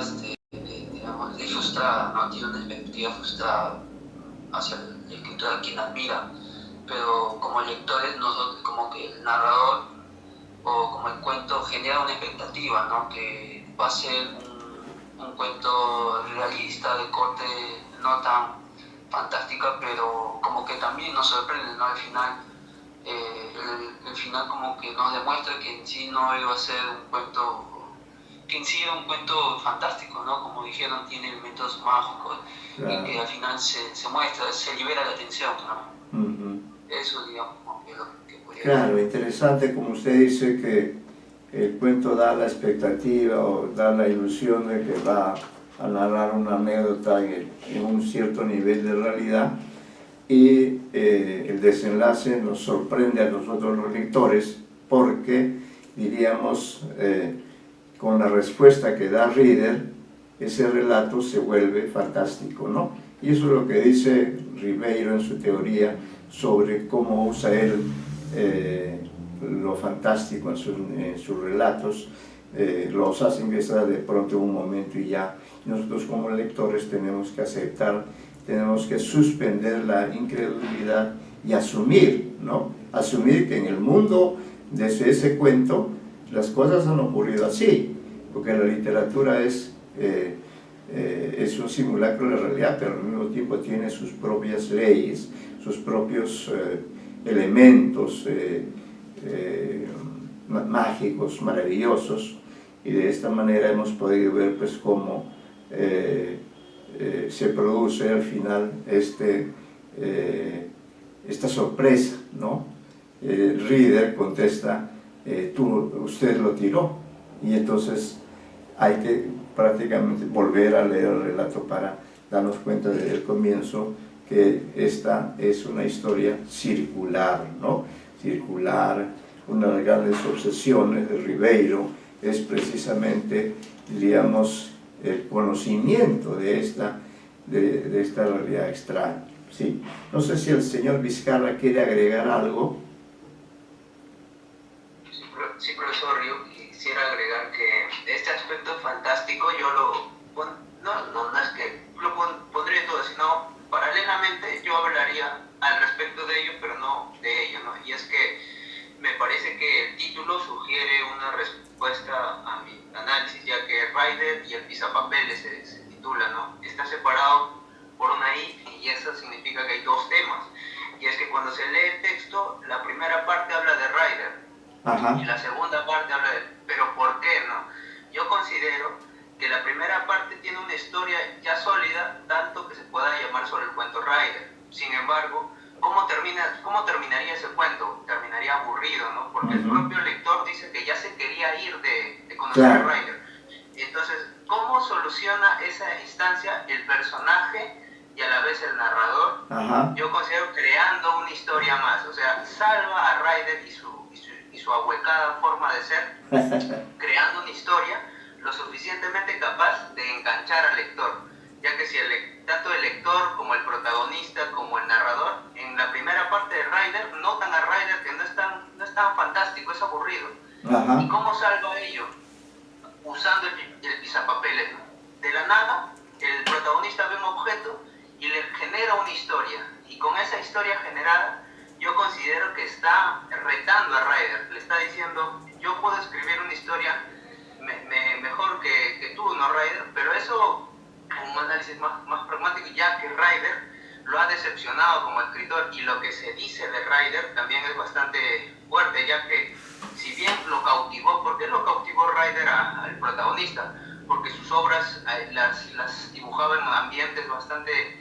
digamos, es frustrada, ¿no? Tiene una expectativa frustrada hacia el escritor a quien admira, pero como lectores nosotros, como que el narrador o como el cuento genera una expectativa, ¿no? Que va a ser un cuento realista, de corte no tan fantástica, pero como que también nos sorprende, ¿no? Al final, el final como que nos demuestra que en sí no iba a ser un cuento, que en sí era un cuento fantástico, ¿no? Como dijeron, tiene elementos mágicos, claro. Y que al final se muestra, se libera la tensión, ¿no? Eso, digamos, como que lo que podría decir. Claro, interesante, como usted dice, que el cuento da la expectativa o da la ilusión de que va a narrar una anécdota en un cierto nivel de realidad, y el desenlace nos sorprende a nosotros los lectores, porque, diríamos, con la respuesta que da Reader, ese relato se vuelve fantástico, ¿no? Y eso es lo que dice Ribeiro en su teoría sobre cómo usa él lo fantástico en sus relatos, los hace ingresar de pronto en un momento y ya. Nosotros como lectores tenemos que aceptar, tenemos que suspender la incredulidad y asumir, ¿no? Asumir que en el mundo de ese cuento las cosas han ocurrido así, porque la literatura es un simulacro de la realidad, pero al mismo tiempo tiene sus propias leyes, sus propios elementos mágicos, maravillosos, y de esta manera hemos podido ver pues cómo se produce al final esta sorpresa, ¿no? Reader contesta, usted lo tiró, y entonces hay que prácticamente volver a leer el relato para darnos cuenta desde el comienzo que esta es una historia circular, ¿no? Circular. Una de las grandes obsesiones de Ribeiro es precisamente, diríamos, el conocimiento de esta realidad extraña, ¿sí? No sé si el señor Vizcarra quiere agregar algo. Sí, profesor, yo quisiera agregar que este aspecto fantástico yo no es que lo pondría todo, sino paralelamente yo hablaría al respecto de ello, pero no de ello, ¿no? Y es que me parece que el título sugiere una respuesta a mi análisis, ya que Ryder y el pisapapeles se titula, ¿no? Está separado por una I y eso significa que hay dos temas. Y es que cuando se lee el texto, la primera parte habla de Ryder. Ajá. Y la segunda parte habla de... ¿Pero por qué no? Yo considero que la primera parte tiene una historia ya sólida, tanto que se pueda llamar sobre el cuento Ryder. Sin embargo, ¿cómo terminaría ese cuento? Terminaría aburrido, ¿no? Porque el propio lector dice que ya se quería ir de conocer a Ryder. Entonces, ¿cómo soluciona esa instancia el personaje y a la vez el narrador? Ajá. Yo considero creando una historia más, o sea, salva a Ryder y su ahuecada forma de ser, creando una historia lo suficientemente capaz de enganchar al lector, ya que si tanto el lector como el protagonista como el narrador, en la primera parte de Ryder notan a Ryder que no es tan fantástico, es aburrido. Ajá. ¿Y cómo salva ello? Usando el pisapapeles, ¿no? De la nada, el protagonista ve un objeto y le genera una historia, y con esa historia generada yo considero que está retando a Ryder, le está diciendo, yo puedo escribir una historia mejor que tú, ¿no, Ryder? Pero eso, un análisis más pragmático, ya que Ryder lo ha decepcionado como escritor, y lo que se dice de Ryder también es bastante fuerte, ya que si bien lo cautivó, ¿por qué lo cautivó Ryder al protagonista? Porque sus obras las dibujaba en ambientes bastante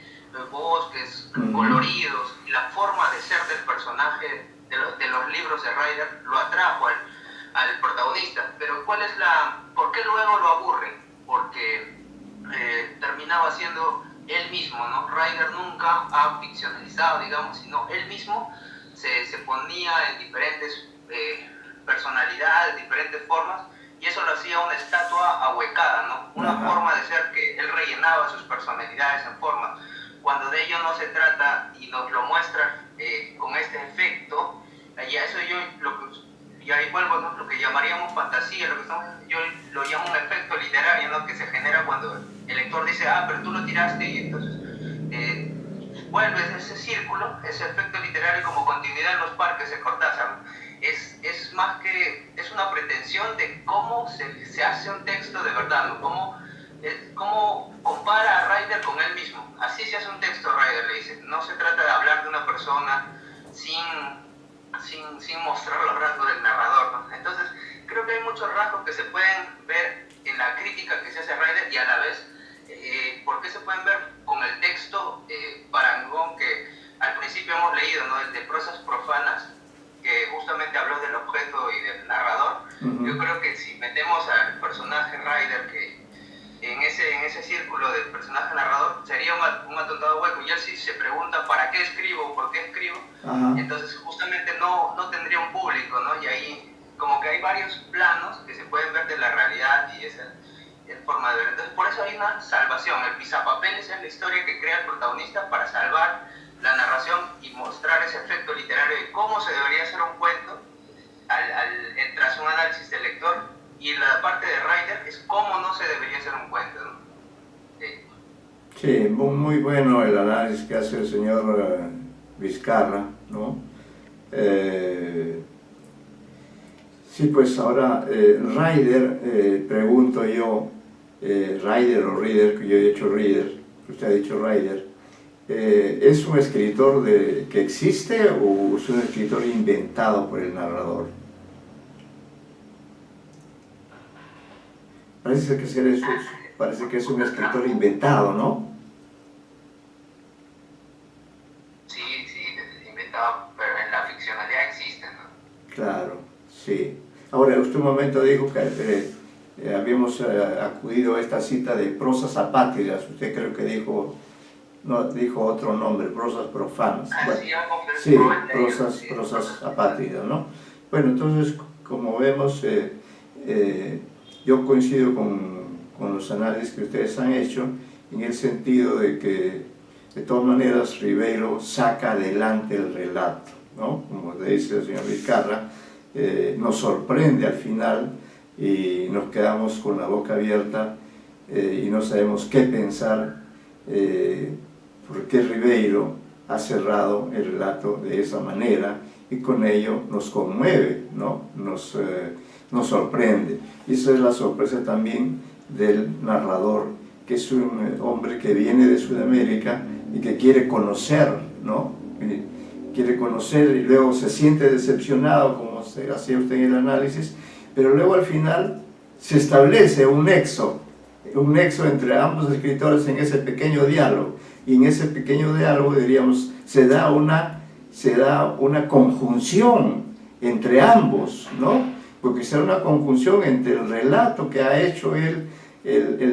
bosques, coloridos, y la forma de ser del personaje de los libros de Ryder lo atrajo al protagonista. Pero ¿por qué luego lo aburre? Porque terminaba siendo él mismo, ¿no? Ryder nunca ha ficcionalizado, digamos, sino él mismo se ponía en diferentes personalidades, diferentes formas, y eso lo hacía una estatua ahuecada, ¿no? Una forma de ser que él rellenaba sus personalidades en forma. Cuando de ello no se trata y nos lo muestra con este efecto, y a eso y ahí vuelvo, ¿no? Lo que llamaríamos fantasía, yo lo llamo un efecto literario, ¿no? Que se genera cuando el lector dice, pero tú lo tiraste, y entonces vuelves ese círculo, ese efecto literario, como continuidad en los parques de Cortázar, ¿no? Es más que, es una pretensión de cómo se hace un texto de verdad, ¿no? Cómo compara a Ryder con él mismo. Así se hace un texto, Ryder le dice. No se trata de hablar de una persona sin mostrar los rasgos del narrador, ¿no? Entonces, creo que hay muchos rasgos que se pueden ver en la crítica que se hace a Ryder, y a la vez, ¿por qué se pueden ver con el texto parangón que al principio hemos leído, ¿no? El de Prosas Profanas, que justamente habló del objeto y del narrador? Yo creo que si metemos al personaje Ryder, que en ese círculo del personaje narrador, sería un atontado hueco, y él sí se pregunta ¿para qué escribo? ¿Por qué escribo? Entonces justamente no tendría un público, ¿no? Y ahí como que hay varios planos que se pueden ver de la realidad, y esa forma de ver. Entonces por eso hay una salvación. El pisapapeles es la historia que crea el protagonista para salvar la narración y mostrar ese efecto literario de cómo se debería hacer un cuento tras un análisis del lector, y la parte de Ryder es cómo no se debería hacer un cuento, ¿no? Sí, muy bueno el análisis que hace el señor Vizcarra, ¿no? Sí, pues ahora Ryder, pregunto yo, Ryder o Reader, que yo he dicho Reader, que usted ha dicho Ryder, ¿es un escritor que existe o es un escritor inventado por el narrador? Parece que es un escritor inventado, ¿no? Sí, inventado, pero en la ficcionalidad existe, ¿no? Claro, sí. Ahora, usted un momento dijo que habíamos acudido a esta cita de prosas apátridas. Usted creo que dijo otro nombre, prosas profanas. Bueno, sí, prosas apátridas, ¿no? Bueno, entonces, como vemos, yo coincido con con los análisis que ustedes han hecho, en el sentido de que, de todas maneras, Ribeiro saca adelante el relato, ¿no? Como dice el señor Vizcarra, nos sorprende al final y nos quedamos con la boca abierta y no sabemos qué pensar, porque Ribeiro ha cerrado el relato de esa manera y con ello nos conmueve, ¿no? Nos sorprende. Y esa es la sorpresa también del narrador, que es un hombre que viene de Sudamérica y que quiere conocer, ¿no? Quiere conocer y luego se siente decepcionado, como hacía usted en el análisis, pero luego al final se establece un nexo entre ambos escritores en ese pequeño diálogo, y en ese pequeño diálogo, diríamos, se da una conjunción entre ambos, ¿no? Porque se da una conjunción entre el relato que ha hecho el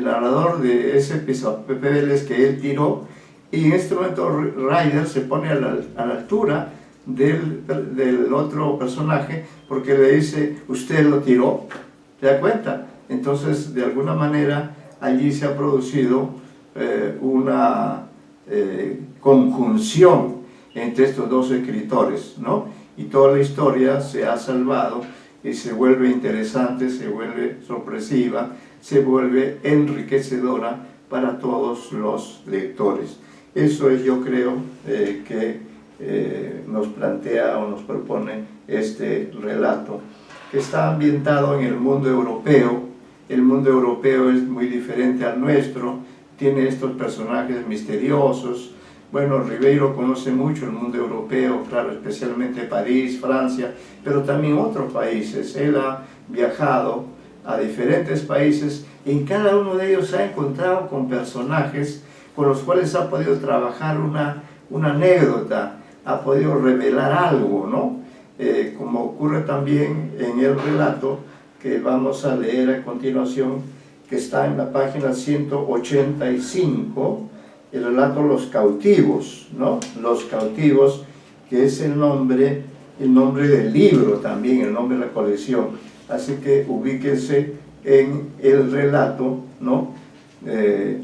narrador de ese pisapapeles que él tiró, y en este momento Ryder se pone a la altura del otro personaje, porque le dice, usted lo tiró, ¿te da cuenta? Entonces, de alguna manera, allí se ha producido una conjunción entre estos dos escritores, ¿no? Y toda la historia se ha salvado y se vuelve interesante, se vuelve sorpresiva, se vuelve enriquecedora para todos los lectores. Eso es, yo creo, que nos plantea o nos propone este relato, que está ambientado en el mundo europeo. El mundo europeo es muy diferente al nuestro, tiene estos personajes misteriosos. Bueno, Ribeiro conoce mucho el mundo europeo, claro, especialmente París, Francia, pero también otros países. Él ha viajado a diferentes países y en cada uno de ellos se ha encontrado con personajes con los cuales ha podido trabajar una anécdota, ha podido revelar algo, ¿no? Como ocurre también en el relato que vamos a leer a continuación, que está en la página 185, el relato Los Cautivos, ¿no? Los Cautivos, que es el nombre del libro también, el nombre de la colección. Así que ubíquense en el relato, ¿no?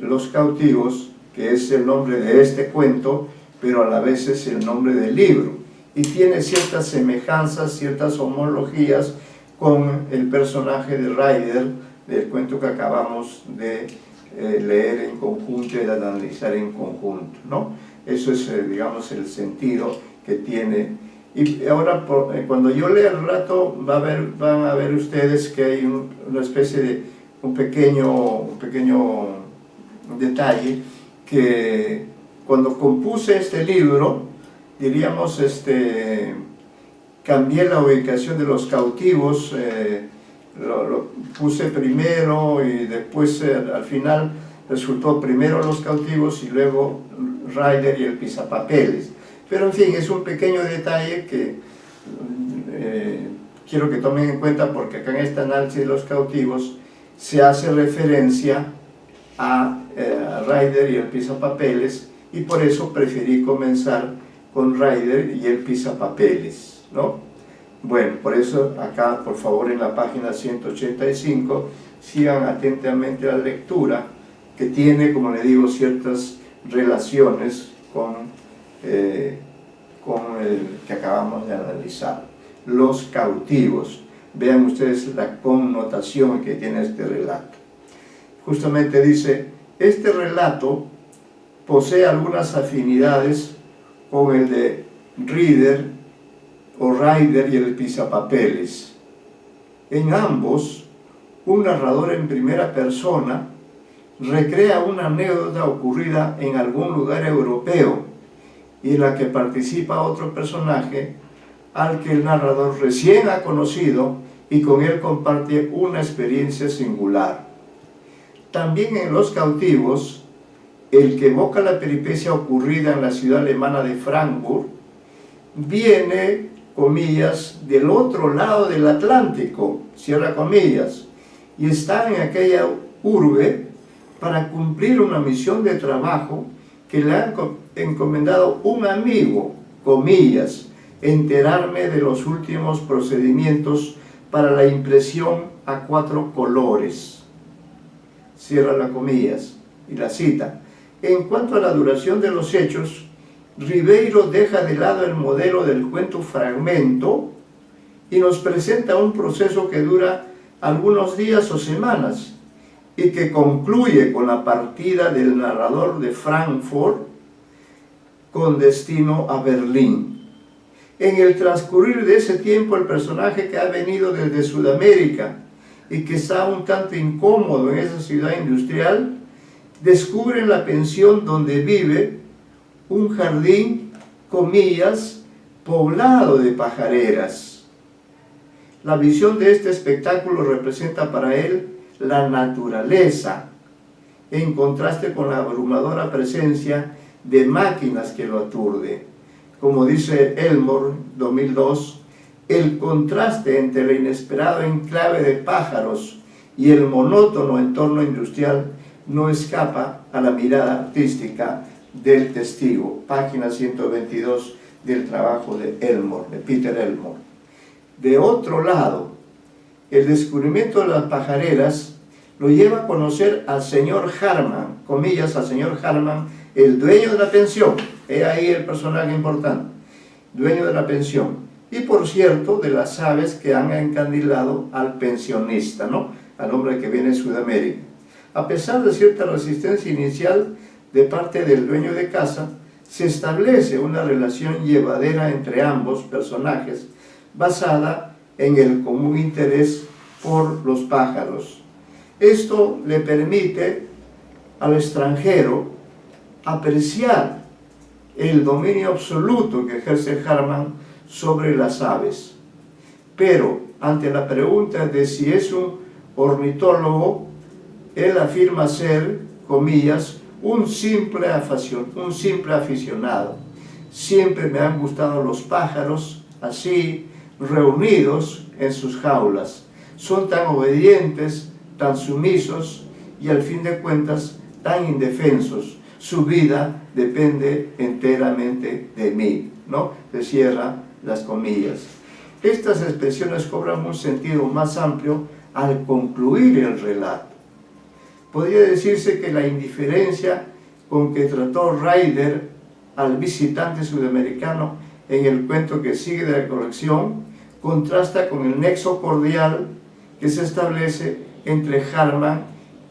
Los Cautivos, que es el nombre de este cuento, pero a la vez es el nombre del libro. Y tiene ciertas semejanzas, ciertas homologías con el personaje de Ryder, del cuento que acabamos de leer en conjunto y de analizar en conjunto, ¿no? Eso es, digamos, el sentido que tiene. Y ahora, cuando yo lea el relato, van a ver ustedes que hay una especie de un pequeño detalle, que cuando compuse este libro, diríamos, cambié la ubicación de Los Cautivos, lo puse primero y después al final resultó primero Los Cautivos y luego Ryder y el pisapapeles. Pero en fin, es un pequeño detalle que quiero que tomen en cuenta, porque acá en este análisis de Los Cautivos se hace referencia a Ryder y el pisapapeles, y por eso preferí comenzar con Ryder y el pisapapeles, ¿no? Bueno, por eso acá, por favor, en la página 185, sigan atentamente la lectura, que tiene, como le digo, ciertas relaciones con el que acabamos de analizar. Los Cautivos. Vean ustedes la connotación que tiene este relato. Justamente dice, este relato posee algunas afinidades con el de Ryder y el pisapapeles. En ambos, un narrador en primera persona recrea una anécdota ocurrida en algún lugar europeo y en la que participa otro personaje al que el narrador recién ha conocido y con él comparte una experiencia singular. También en Los Cautivos, el que evoca la peripecia ocurrida en la ciudad alemana de Frankfurt viene, comillas, del otro lado del Atlántico, cierra comillas, y está en aquella urbe para cumplir una misión de trabajo que le ha encomendado un amigo, comillas, enterarme de los últimos procedimientos para la impresión a 4 colores. cierra las comillas, y la cita. En cuanto a la duración de los hechos, Ribeiro deja de lado el modelo del cuento fragmento y nos presenta un proceso que dura algunos días o semanas y que concluye con la partida del narrador de Frankfurt con destino a Berlín. En el transcurrir de ese tiempo, el personaje que ha venido desde Sudamérica y que está un tanto incómodo en esa ciudad industrial, descubre en la pensión donde vive un jardín, comillas, poblado de pajareras. La visión de este espectáculo representa para él la naturaleza, en contraste con la abrumadora presencia de máquinas que lo aturde. Como dice Elmore, 2002, el contraste entre el inesperado enclave de pájaros y el monótono entorno industrial no escapa a la mirada artística del testigo. Página 122 del trabajo de Elmore, de Peter Elmore. De otro lado, el descubrimiento de las pajareras lo lleva a conocer al señor Harman, comillas, al señor Harman, el dueño de la pensión. He ahí el personaje importante, dueño de la pensión. Y por cierto, de las aves que han encandilado al pensionista, ¿no? Al hombre que viene de Sudamérica. A pesar de cierta resistencia inicial de parte del dueño de casa, se establece una relación llevadera entre ambos personajes, basada en el común interés por los pájaros. Esto le permite al extranjero apreciar el dominio absoluto que ejerce Harman sobre las aves. Pero ante la pregunta de si es un ornitólogo, él afirma ser, comillas, un simple aficionado. Siempre me han gustado los pájaros, así, reunidos en sus jaulas. Son tan obedientes, tan sumisos y al fin de cuentas tan indefensos. Su vida depende enteramente de mí, ¿no? Se cierra las comillas. Estas expresiones cobran un sentido más amplio al concluir el relato. Podría decirse que la indiferencia con que trató Ryder al visitante sudamericano en el cuento que sigue de la colección contrasta con el nexo cordial que se establece entre Harman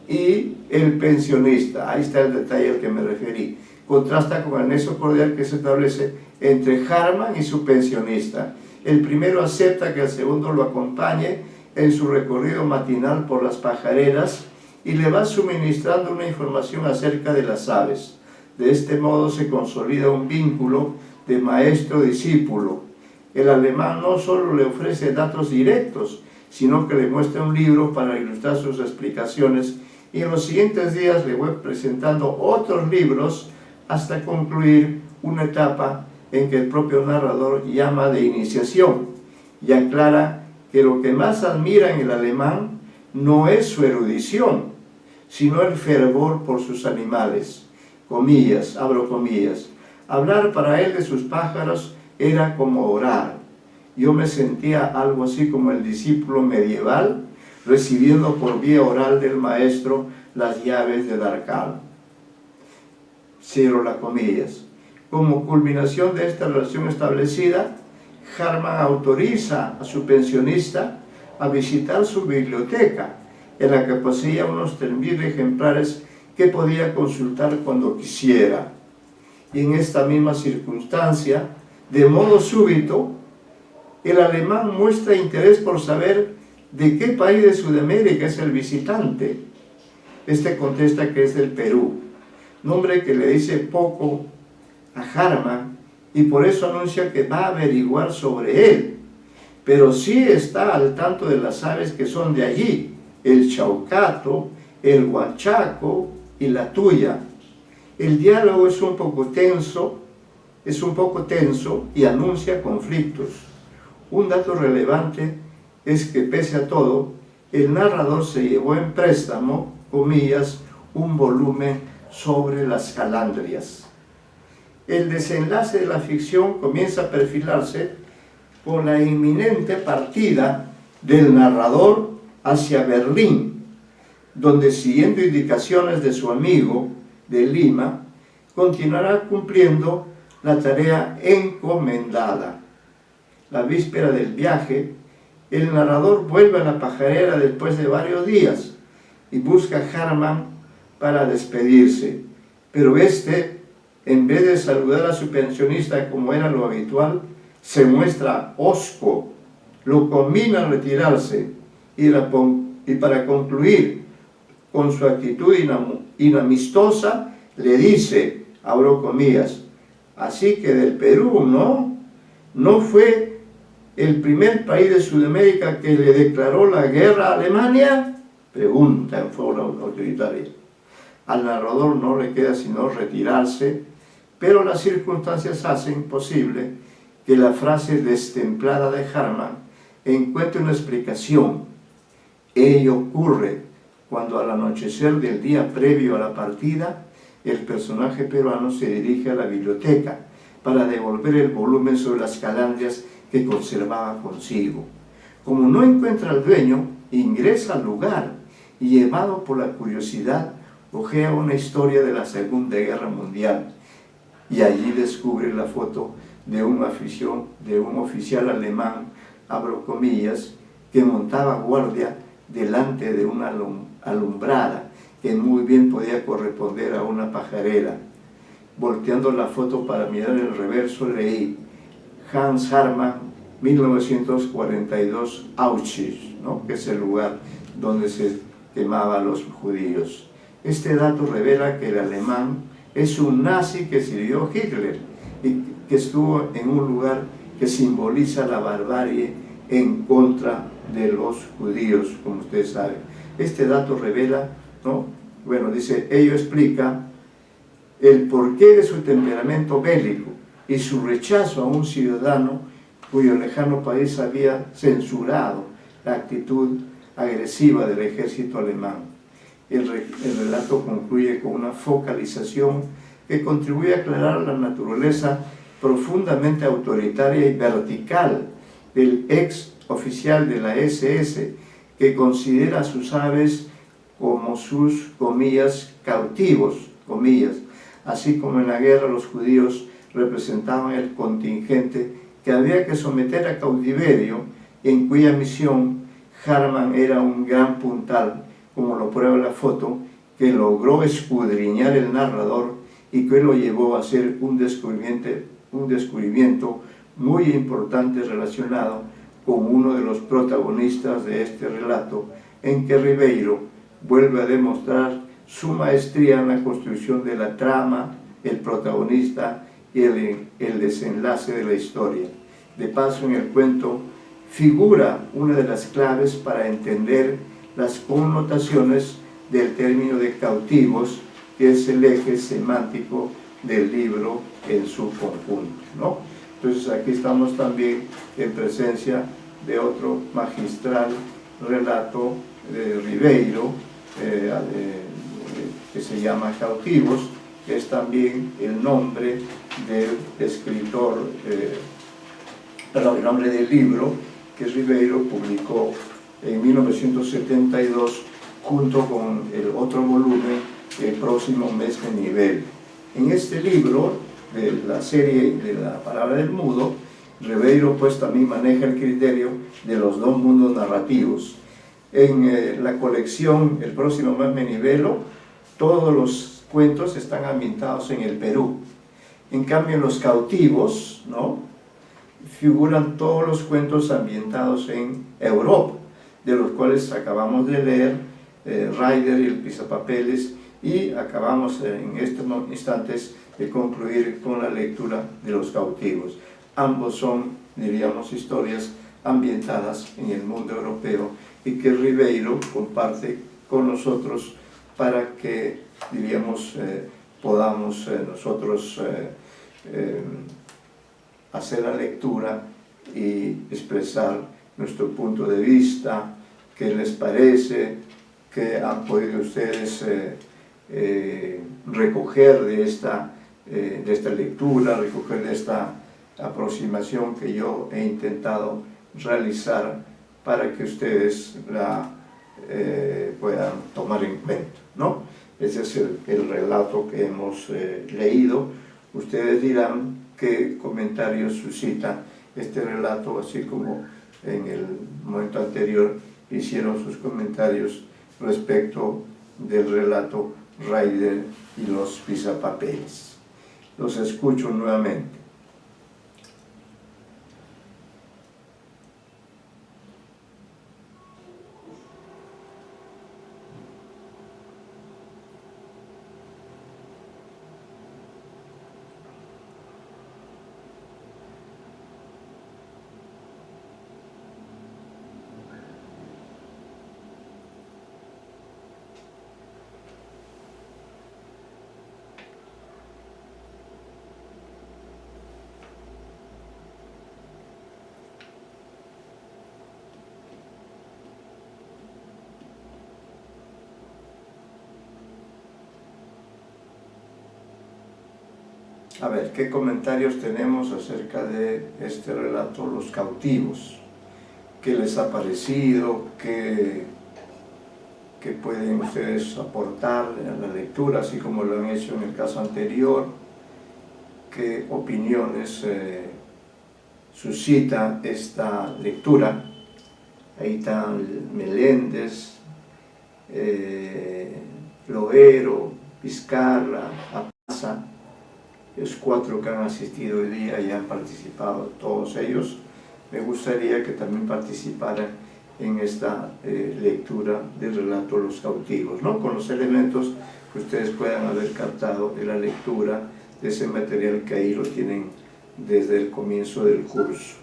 y el pensionista. Ahí está el detalle al que me referí. Contrasta con el nexo cordial que se establece entre Harman y su pensionista. El primero acepta que el segundo lo acompañe en su recorrido matinal por las pajareras y le va suministrando una información acerca de las aves. De este modo se consolida un vínculo de maestro-discípulo. El alemán no solo le ofrece datos directos, sino que le muestra un libro para ilustrar sus explicaciones, y en los siguientes días le voy presentando otros libros hasta concluir una etapa en que el propio narrador llama de iniciación y aclara que lo que más admira en el alemán no es su erudición, sino el fervor por sus animales. Comillas, abro comillas. Hablar para él de sus pájaros era como orar. Yo me sentía algo así como el discípulo medieval recibiendo por vía oral del maestro las llaves del arcano. Cierro las comillas. Como culminación de esta relación establecida, Harman autoriza a su pensionista a visitar su biblioteca, en la que poseía unos 3.000 ejemplares que podía consultar cuando quisiera. Y en esta misma circunstancia, de modo súbito, el alemán muestra interés por saber de qué país de Sudamérica es el visitante. Este contesta que es del Perú, nombre que le dice poco a Harman y por eso anuncia que va a averiguar sobre él, pero sí está al tanto de las aves que son de allí, el chaucato, el huachaco y la tuya. El diálogo es un poco tenso y anuncia conflictos. Un dato relevante es que pese a todo, el narrador se llevó en préstamo, comillas, un volumen sobre las calandrias. El desenlace de la ficción comienza a perfilarse con la inminente partida del narrador hacia Berlín, donde, siguiendo indicaciones de su amigo de Lima, continuará cumpliendo la tarea encomendada. La víspera del viaje, el narrador vuelve a la pajarera después de varios días y busca a Harman para despedirse, pero este, en vez de saludar a su pensionista como era lo habitual, se muestra hosco, lo conmina a retirarse y para concluir con su actitud inamistosa, le dice, abro comillas, así que del Perú, ¿no fue el primer país de Sudamérica que le declaró la guerra a Alemania? Pregunta en forma autoritaria. Al narrador no le queda sino retirarse, pero las circunstancias hacen posible que la frase destemplada de Harman encuentre una explicación. Ello ocurre cuando al anochecer del día previo a la partida, el personaje peruano se dirige a la biblioteca para devolver el volumen sobre las calandrias que conservaba consigo. Como no encuentra al dueño, ingresa al lugar y, llevado por la curiosidad, hojea una historia de la Segunda Guerra Mundial y allí descubre la foto de un oficial alemán, abro comillas, que montaba guardia delante de una alumbrada que muy bien podía corresponder a una pajarera. Volteando la foto para mirar el reverso, leí Hans Harman, 1942, Auschwitz, que es el lugar donde se quemaba a los judíos. Este dato revela que el alemán es un nazi que sirvió a Hitler y que estuvo en un lugar que simboliza la barbarie en contra de los judíos, como ustedes saben. Este dato revela, dice, ello explica el porqué de su temperamento bélico y su rechazo a un ciudadano cuyo lejano país había censurado la actitud agresiva del ejército alemán. El relato concluye con una focalización que contribuye a aclarar la naturaleza profundamente autoritaria y vertical del ex oficial de la SS, que considera a sus aves como sus, comillas, cautivos, comillas, así como en la guerra los judíos representaban el contingente que había que someter a cautiverio, en cuya misión Harman era un gran puntal, como lo prueba la foto, que logró escudriñar el narrador y que lo llevó a hacer un descubrimiento muy importante relacionado con uno de los protagonistas de este relato, en que Ribeiro vuelve a demostrar su maestría en la construcción de la trama, el protagonista y el desenlace de la historia. De paso, en el cuento figura una de las claves para entender las connotaciones del término de cautivos, que es el eje semántico del libro en su conjunto, Entonces aquí estamos también en presencia de otro magistral relato de Ribeiro, que se llama Cautivos, que es también el nombre del escritor, el nombre del libro que Ribeiro publicó en 1972 junto con el otro volumen, El próximo mes de nivel. En este libro, de la serie de la palabra del mudo, Ribeiro pues también maneja el criterio de los dos mundos narrativos. En la colección El próximo mes de nivelo, todos los cuentos están ambientados en el Perú. En cambio, en Los cautivos, figuran todos los cuentos ambientados en Europa, de los cuales acabamos de leer Ryder y el pisapapeles, y acabamos en estos instantes de concluir con la lectura de Los cautivos. Ambos son, diríamos, historias ambientadas en el mundo europeo y que Ribeiro comparte con nosotros para que, diríamos, podamos nosotros hacer la lectura y expresar nuestro punto de vista, qué les parece, qué han podido ustedes recoger de esta lectura, recoger de esta aproximación que yo he intentado realizar para que ustedes la puedan tomar en cuenta, ¿no? Ese es el relato que hemos leído. Ustedes dirán qué comentarios suscita este relato, así como en el momento anterior hicieron sus comentarios respecto del relato Ryder y los pisapapeles. Los escucho nuevamente. A ver, ¿qué comentarios tenemos acerca de este relato, Los cautivos? ¿Qué les ha parecido? ¿Qué pueden ustedes aportar a la lectura, así como lo han hecho en el caso anterior? ¿Qué opiniones suscita esta lectura? Ahí están Meléndez, Loero, Vizcarra, Apaza, los 4 que han asistido hoy día y han participado, todos ellos. Me gustaría que también participaran en esta lectura del relato Los cautivos, ¿no? Con los elementos que ustedes puedan haber captado de la lectura de ese material que ahí lo tienen desde el comienzo del curso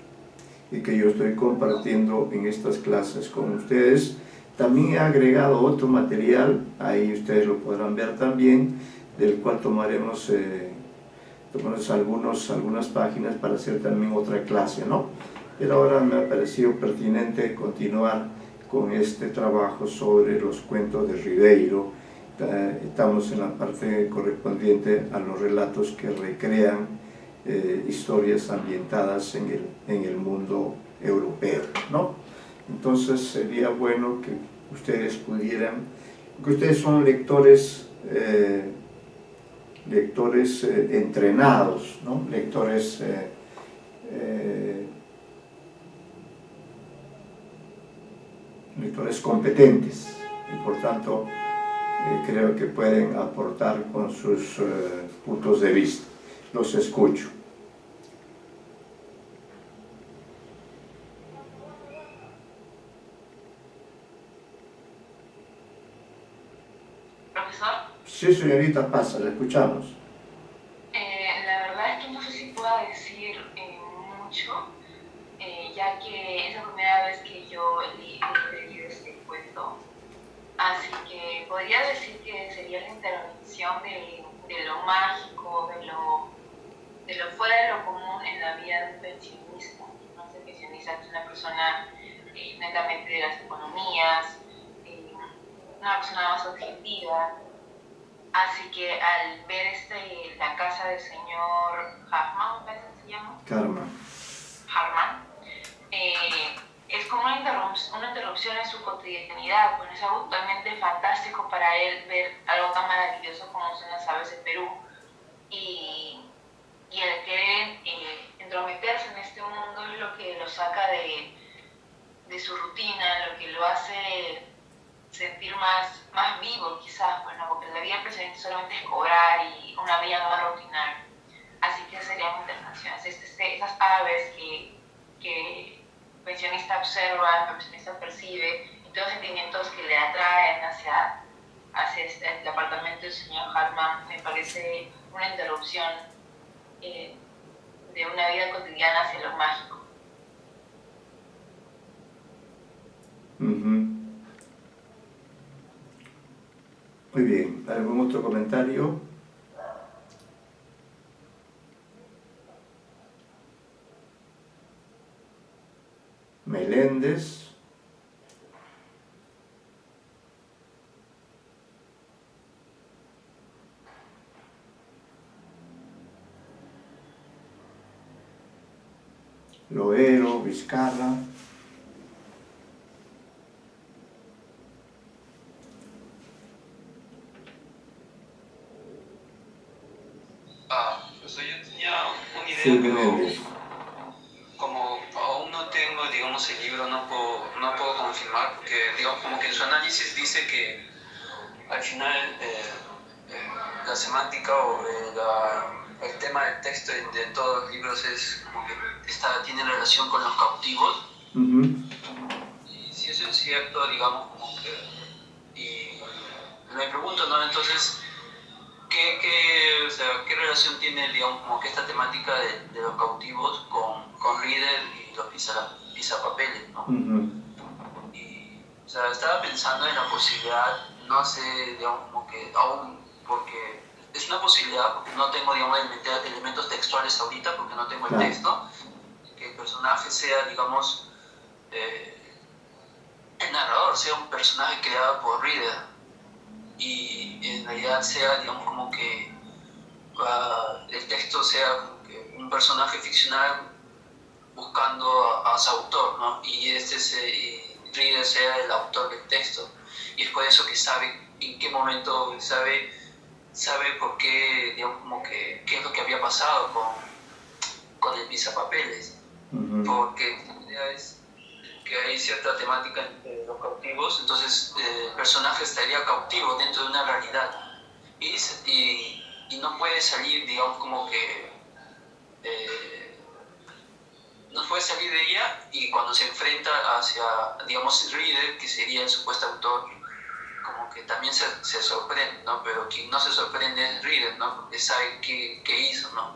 y que yo estoy compartiendo en estas clases con ustedes. También he agregado otro material, ahí ustedes lo podrán ver también, del cual tomaremos algunas páginas para hacer también otra clase, ¿no? Pero ahora me ha parecido pertinente continuar con este trabajo sobre los cuentos de Ribeiro. Estamos en la parte correspondiente a los relatos que recrean historias ambientadas en el mundo europeo, ¿no? Entonces sería bueno que ustedes pudieran, que ustedes son lectores entrenados, ¿no? Lectores competentes y por tanto creo que pueden aportar con sus puntos de vista. Los escucho. Profesor. Sí, señorita, pasa, la escuchamos. La verdad es que no sé si pueda decir mucho, ya que es la primera vez que yo he leído este cuento. Así que podría decir que sería la intervención de lo mágico, de lo fuera de lo común en la vida de un pensionista. No sé, pensionista es una persona netamente de las economías, una persona más objetiva. Así que al ver la casa del señor Harman, ¿me parece que se llama? Harman. Es como una interrupción en su cotidianidad, pues es algo totalmente fantástico para él ver algo tan maravilloso como son las aves de Perú. Y el querer entrometerse en este mundo es lo que lo saca de su rutina, lo que lo hace sentir más vivo quizás, bueno, porque la vida presente solamente es cobrar y una vida más rutinaria. Así que serían intervenciones. Esas aves que el pensionista observa, el pensionista percibe, y todos los sentimientos que le atraen hacia el apartamento del señor Harman, me parece una interrupción de una vida cotidiana hacia lo mágico. Muy bien, ¿algún otro comentario? Meléndez. Loero, Vizcarra. sea, yo tenía una idea, Sí, pero como aún no tengo, digamos, el libro, no puedo confirmar, porque, digamos, como que en su análisis dice que al final la semántica o el tema del texto de todos los libros es como que tiene relación con los cautivos. Y si eso es cierto, digamos, como que... Y me pregunto, ¿no? Entonces, ¿qué relación tiene, digamos, como que esta temática de los cautivos con Reader y los pisapapeles, ¿no? Y, o sea, estaba pensando en la posibilidad, no sé, digamos, como que aún, porque es una posibilidad, porque no tengo, digamos, elementos textuales ahorita, porque no tengo el texto, que el personaje sea, digamos, el narrador sea un personaje creado por Reader, y en realidad sea, digamos, como que el texto sea como que un personaje ficcional buscando a su autor, ¿no? Y Reader sea el autor del texto, y es por eso que sabe en qué momento, sabe por qué, digamos, como que qué es lo que había pasado con el pisapapeles, porque la idea es que hay cierta temática entre los cautivos, entonces el personaje estaría cautivo dentro de una realidad y no puede salir, digamos, como que no puede salir de ella, y cuando se enfrenta hacia, digamos, Reader, que sería el supuesto autor, como que también se sorprende, ¿no? Pero quien no se sorprende es Reader, ¿no? Porque sabe qué hizo, ¿no?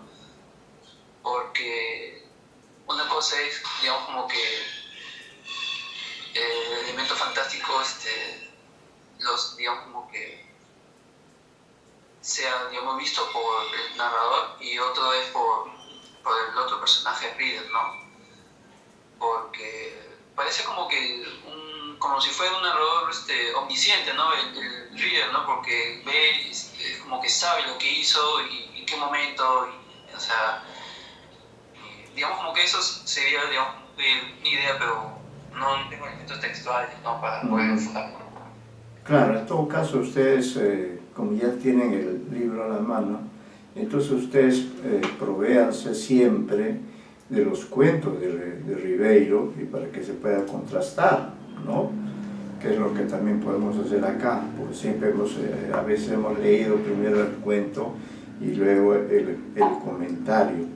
Porque una cosa es, digamos, como que el elemento fantástico, digamos, como que sea, digamos, visto por el narrador, y otro es por el otro personaje, Reader, ¿no? Porque parece como que como si fuera un narrador omnisciente, ¿no? El Reader, ¿no? Porque ve, como que sabe lo que hizo y en qué momento, o sea, digamos, como que eso sería, digamos, una idea, pero no tengo elementos textuales, ¿no? Para poder enfocarlo. Claro, en todo caso ustedes, como ya tienen el libro a la mano, entonces ustedes provéanse siempre de los cuentos de Ribeiro, y para que se pueda contrastar, ¿no? Que es lo que también podemos hacer acá, porque siempre a veces hemos leído primero el cuento y luego el comentario.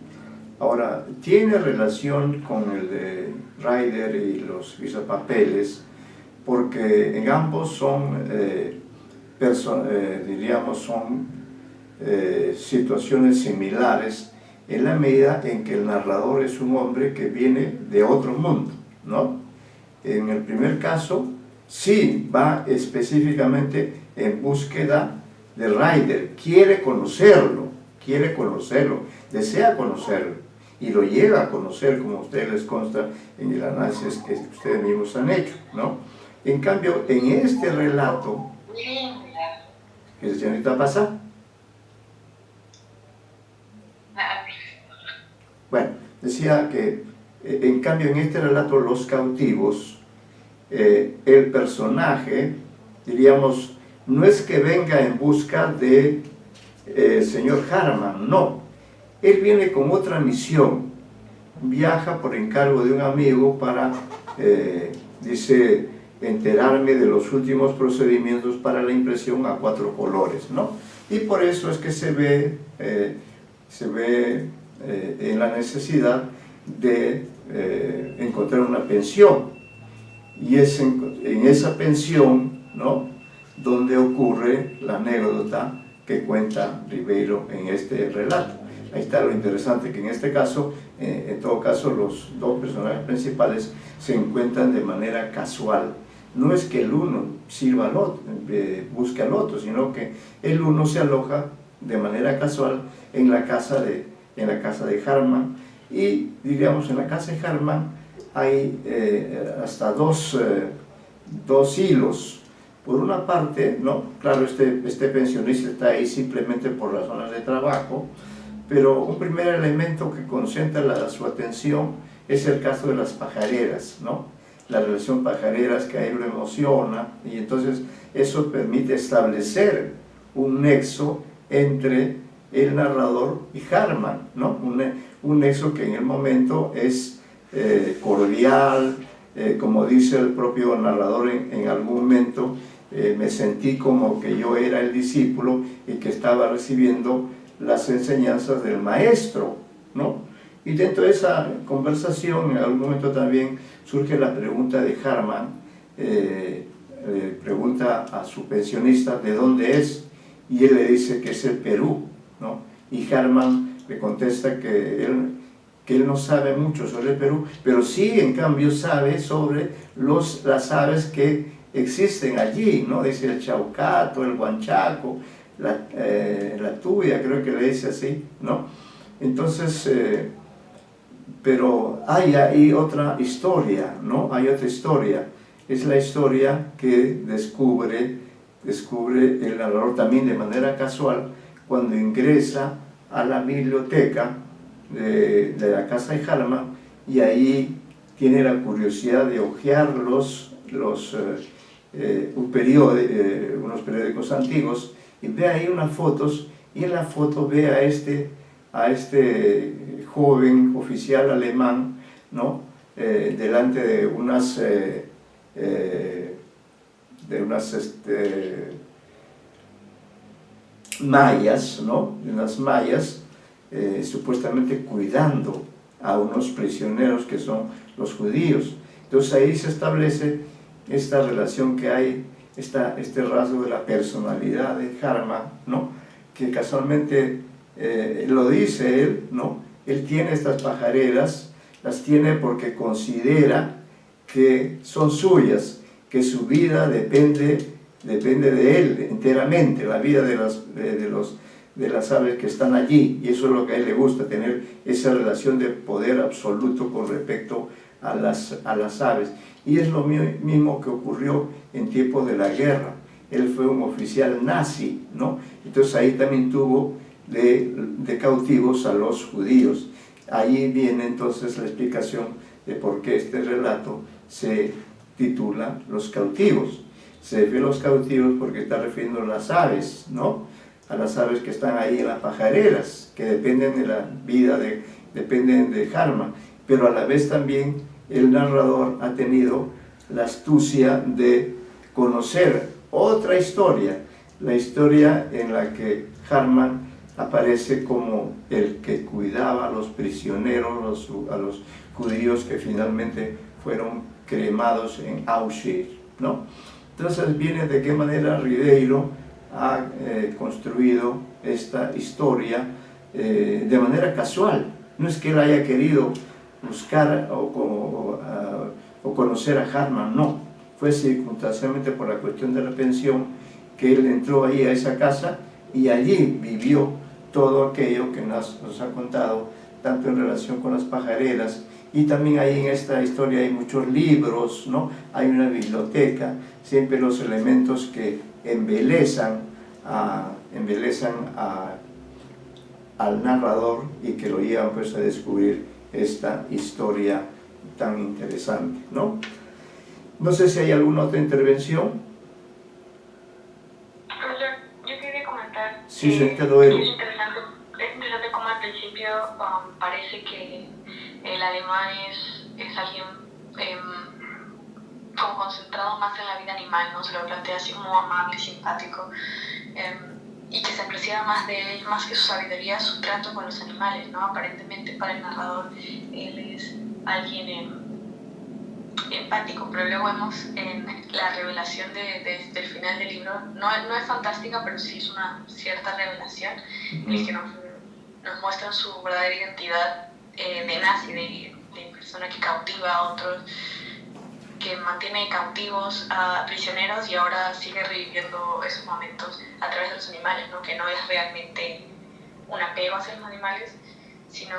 Ahora, tiene relación con el de Reader y los pisapapeles, porque en ambos son, diríamos, son situaciones similares, en la medida en que el narrador es un hombre que viene de otro mundo, ¿no? En el primer caso, sí va específicamente en búsqueda de Reader, quiere conocerlo, desea conocerlo, y lo llega a conocer, como a ustedes les consta en el análisis que ustedes mismos han hecho, ¿no? En cambio, en este relato, ¿qué señorita pasa? Bueno, decía que en cambio en este relato Los Cautivos, el personaje, diríamos, no es que venga en busca de señor Harman, no, él viene con otra misión, viaja por encargo de un amigo para, dice, enterarme de los últimos procedimientos para la impresión a 4 colores, ¿no? Y por eso es que se ve en la necesidad de encontrar una pensión, y es en esa pensión, ¿no?, donde ocurre la anécdota que cuenta Ribeiro en este relato. Ahí está lo interesante, que en este caso, en todo caso, los dos personajes principales se encuentran de manera casual. No es que el uno sirva al otro, busque al otro, sino que el uno se aloja de manera casual en la casa de Harman, y diríamos en la casa de Harman hay hasta dos hilos. Por una parte, ¿no?, claro, este pensionista está ahí simplemente por razones de trabajo, pero un primer elemento que concentra su atención es el caso de las pajareras, ¿no? La relación pajareras que a él lo emociona, y entonces eso permite establecer un nexo entre el narrador y Harman, ¿no? Un nexo que en el momento es cordial, como dice el propio narrador en algún momento, me sentí como que yo era el discípulo y que estaba recibiendo las enseñanzas del maestro, ¿no? Y dentro de esa conversación, en algún momento también surge la pregunta de Harman, pregunta a su pensionista de dónde es, y él le dice que es el Perú, ¿no? Y Harman le contesta que él no sabe mucho sobre el Perú, pero sí, en cambio, sabe sobre las aves que existen allí, ¿no? Dice el chaucato, el huanchaco, la tuya, creo que le dice así, ¿no? Entonces, pero hay ahí otra historia, ¿no? Hay otra historia. Es la historia que descubre el narrador también de manera casual cuando ingresa a la biblioteca de la casa de Harman, y ahí tiene la curiosidad de hojear unos periódicos antiguos, y ve ahí unas fotos, y en la foto ve a este joven oficial alemán, ¿no? Delante de unas mallas, ¿no? De unas mallas, supuestamente cuidando a unos prisioneros que son los judíos. Entonces ahí se establece esta relación que hay, este rasgo de la personalidad de Harman, ¿no? Que casualmente lo dice él, ¿no? Él tiene estas pajareras, las tiene porque considera que son suyas, que su vida depende de él enteramente, la vida de las aves que están allí, y eso es lo que a él le gusta, tener esa relación de poder absoluto con respecto a las aves. Y es lo mismo que ocurrió en tiempos de la guerra. Él fue un oficial nazi, ¿no? Entonces ahí también tuvo de cautivos a los judíos. Ahí viene entonces la explicación de por qué este relato se titula Los cautivos. Se ve los cautivos porque está refiriendo a las aves, ¿no? A las aves que están ahí en las pajareras, que dependen de la vida, dependen de Harman, pero a la vez también el narrador ha tenido la astucia de conocer otra historia, la historia en la que Harman aparece como el que cuidaba a los prisioneros, a los judíos que finalmente fueron cremados en Auschwitz, ¿no? Entonces viene de qué manera Ribeiro ha construido esta historia de manera casual. No es que él haya querido buscar o conocer a Harman, no. Fue circunstancialmente por la cuestión de la pensión que él entró ahí a esa casa y allí vivió todo aquello que nos ha contado, tanto en relación con las pajareras, y también ahí en esta historia hay muchos libros, ¿no? Hay una biblioteca, siempre los elementos que embelezan al narrador y que lo llevan pues a descubrir esta historia tan interesante, ¿no? No sé si hay alguna otra intervención. Profesor, yo quería comentar Sí, te lo digo. es interesante cómo al principio parece que el alemán es alguien como concentrado más en la vida animal, ¿no? Se lo plantea así como amable, simpático, y que se aprecia más de él, más que su sabiduría, su trato con los animales, ¿no? Aparentemente para el narrador él es alguien empático, pero luego vemos en la revelación del final del libro, no es fantástica, pero sí es una cierta revelación, en el que nos muestran su verdadera identidad de nazi, de persona que cautiva a otros, que mantiene cautivos a prisioneros y ahora sigue reviviendo esos momentos a través de los animales, ¿no? Que no es realmente un apego hacia los animales, sino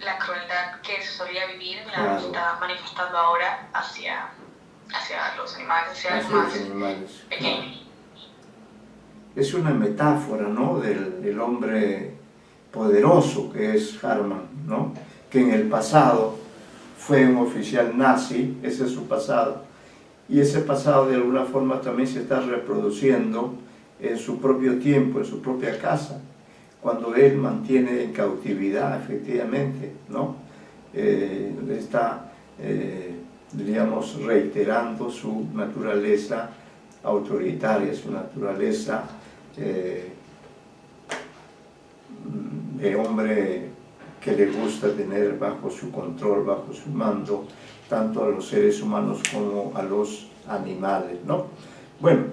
la crueldad que se solía vivir, la está manifestando ahora hacia los animales, hacia los más pequeños. Es una metáfora, ¿no? del hombre poderoso que es Harman, ¿no? Que en el pasado fue un oficial nazi, ese es su pasado, y ese pasado de alguna forma también se está reproduciendo en su propio tiempo, en su propia casa, cuando él mantiene en cautividad, efectivamente, ¿no? Está, diríamos, reiterando su naturaleza autoritaria, su naturaleza de hombre que le gusta tener bajo su control, bajo su mando, tanto a los seres humanos como a los animales, ¿no? Bueno,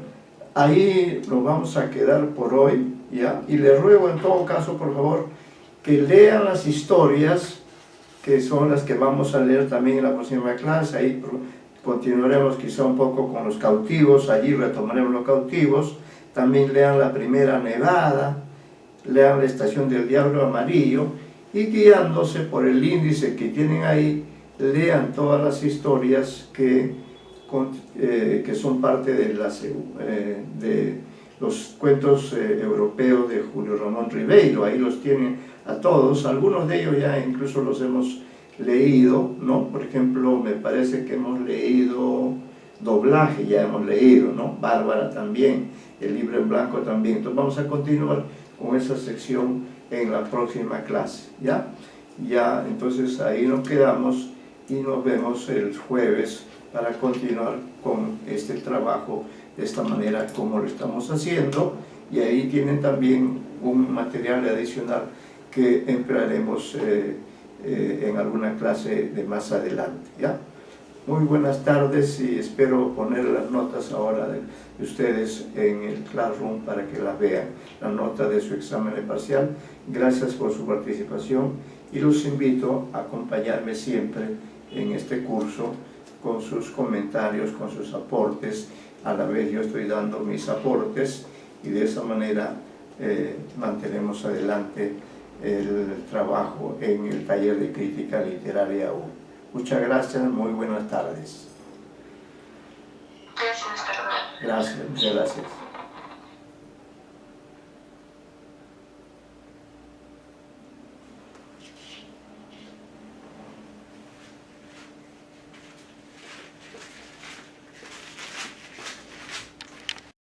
ahí nos vamos a quedar por hoy, ¿ya? Y les ruego en todo caso, por favor, que lean las historias, que son las que vamos a leer también en la próxima clase. Ahí continuaremos quizá un poco con los cautivos, allí retomaremos los cautivos. También lean la primera nevada, lean la estación del diablo amarillo, y guiándose por el índice que tienen ahí, lean todas las historias que son parte de, de los cuentos europeos de Julio Ramón Ribeiro. Ahí los tienen a todos, algunos de ellos ya incluso los hemos leído, ¿no? Por ejemplo, me parece que hemos leído Doblaje, ya hemos leído, ¿no? Bárbara también, El libro en blanco también. Entonces vamos a continuar con esa sección en la próxima clase, ¿ya? Ya, entonces ahí nos quedamos y nos vemos el jueves para continuar con este trabajo de esta manera como lo estamos haciendo, y ahí tienen también un material adicional que emplearemos en alguna clase de más adelante, ¿ya? Muy buenas tardes, y espero poner las notas ahora de ustedes en el Classroom para que las vean, la nota de su examen de parcial. Gracias por su participación y los invito a acompañarme siempre en este curso con sus comentarios, con sus aportes. A la vez yo estoy dando mis aportes, y de esa manera mantenemos adelante el trabajo en el taller de crítica literaria 1. Muchas gracias, muy buenas tardes. Gracias, hasta luego. Gracias, muchas gracias.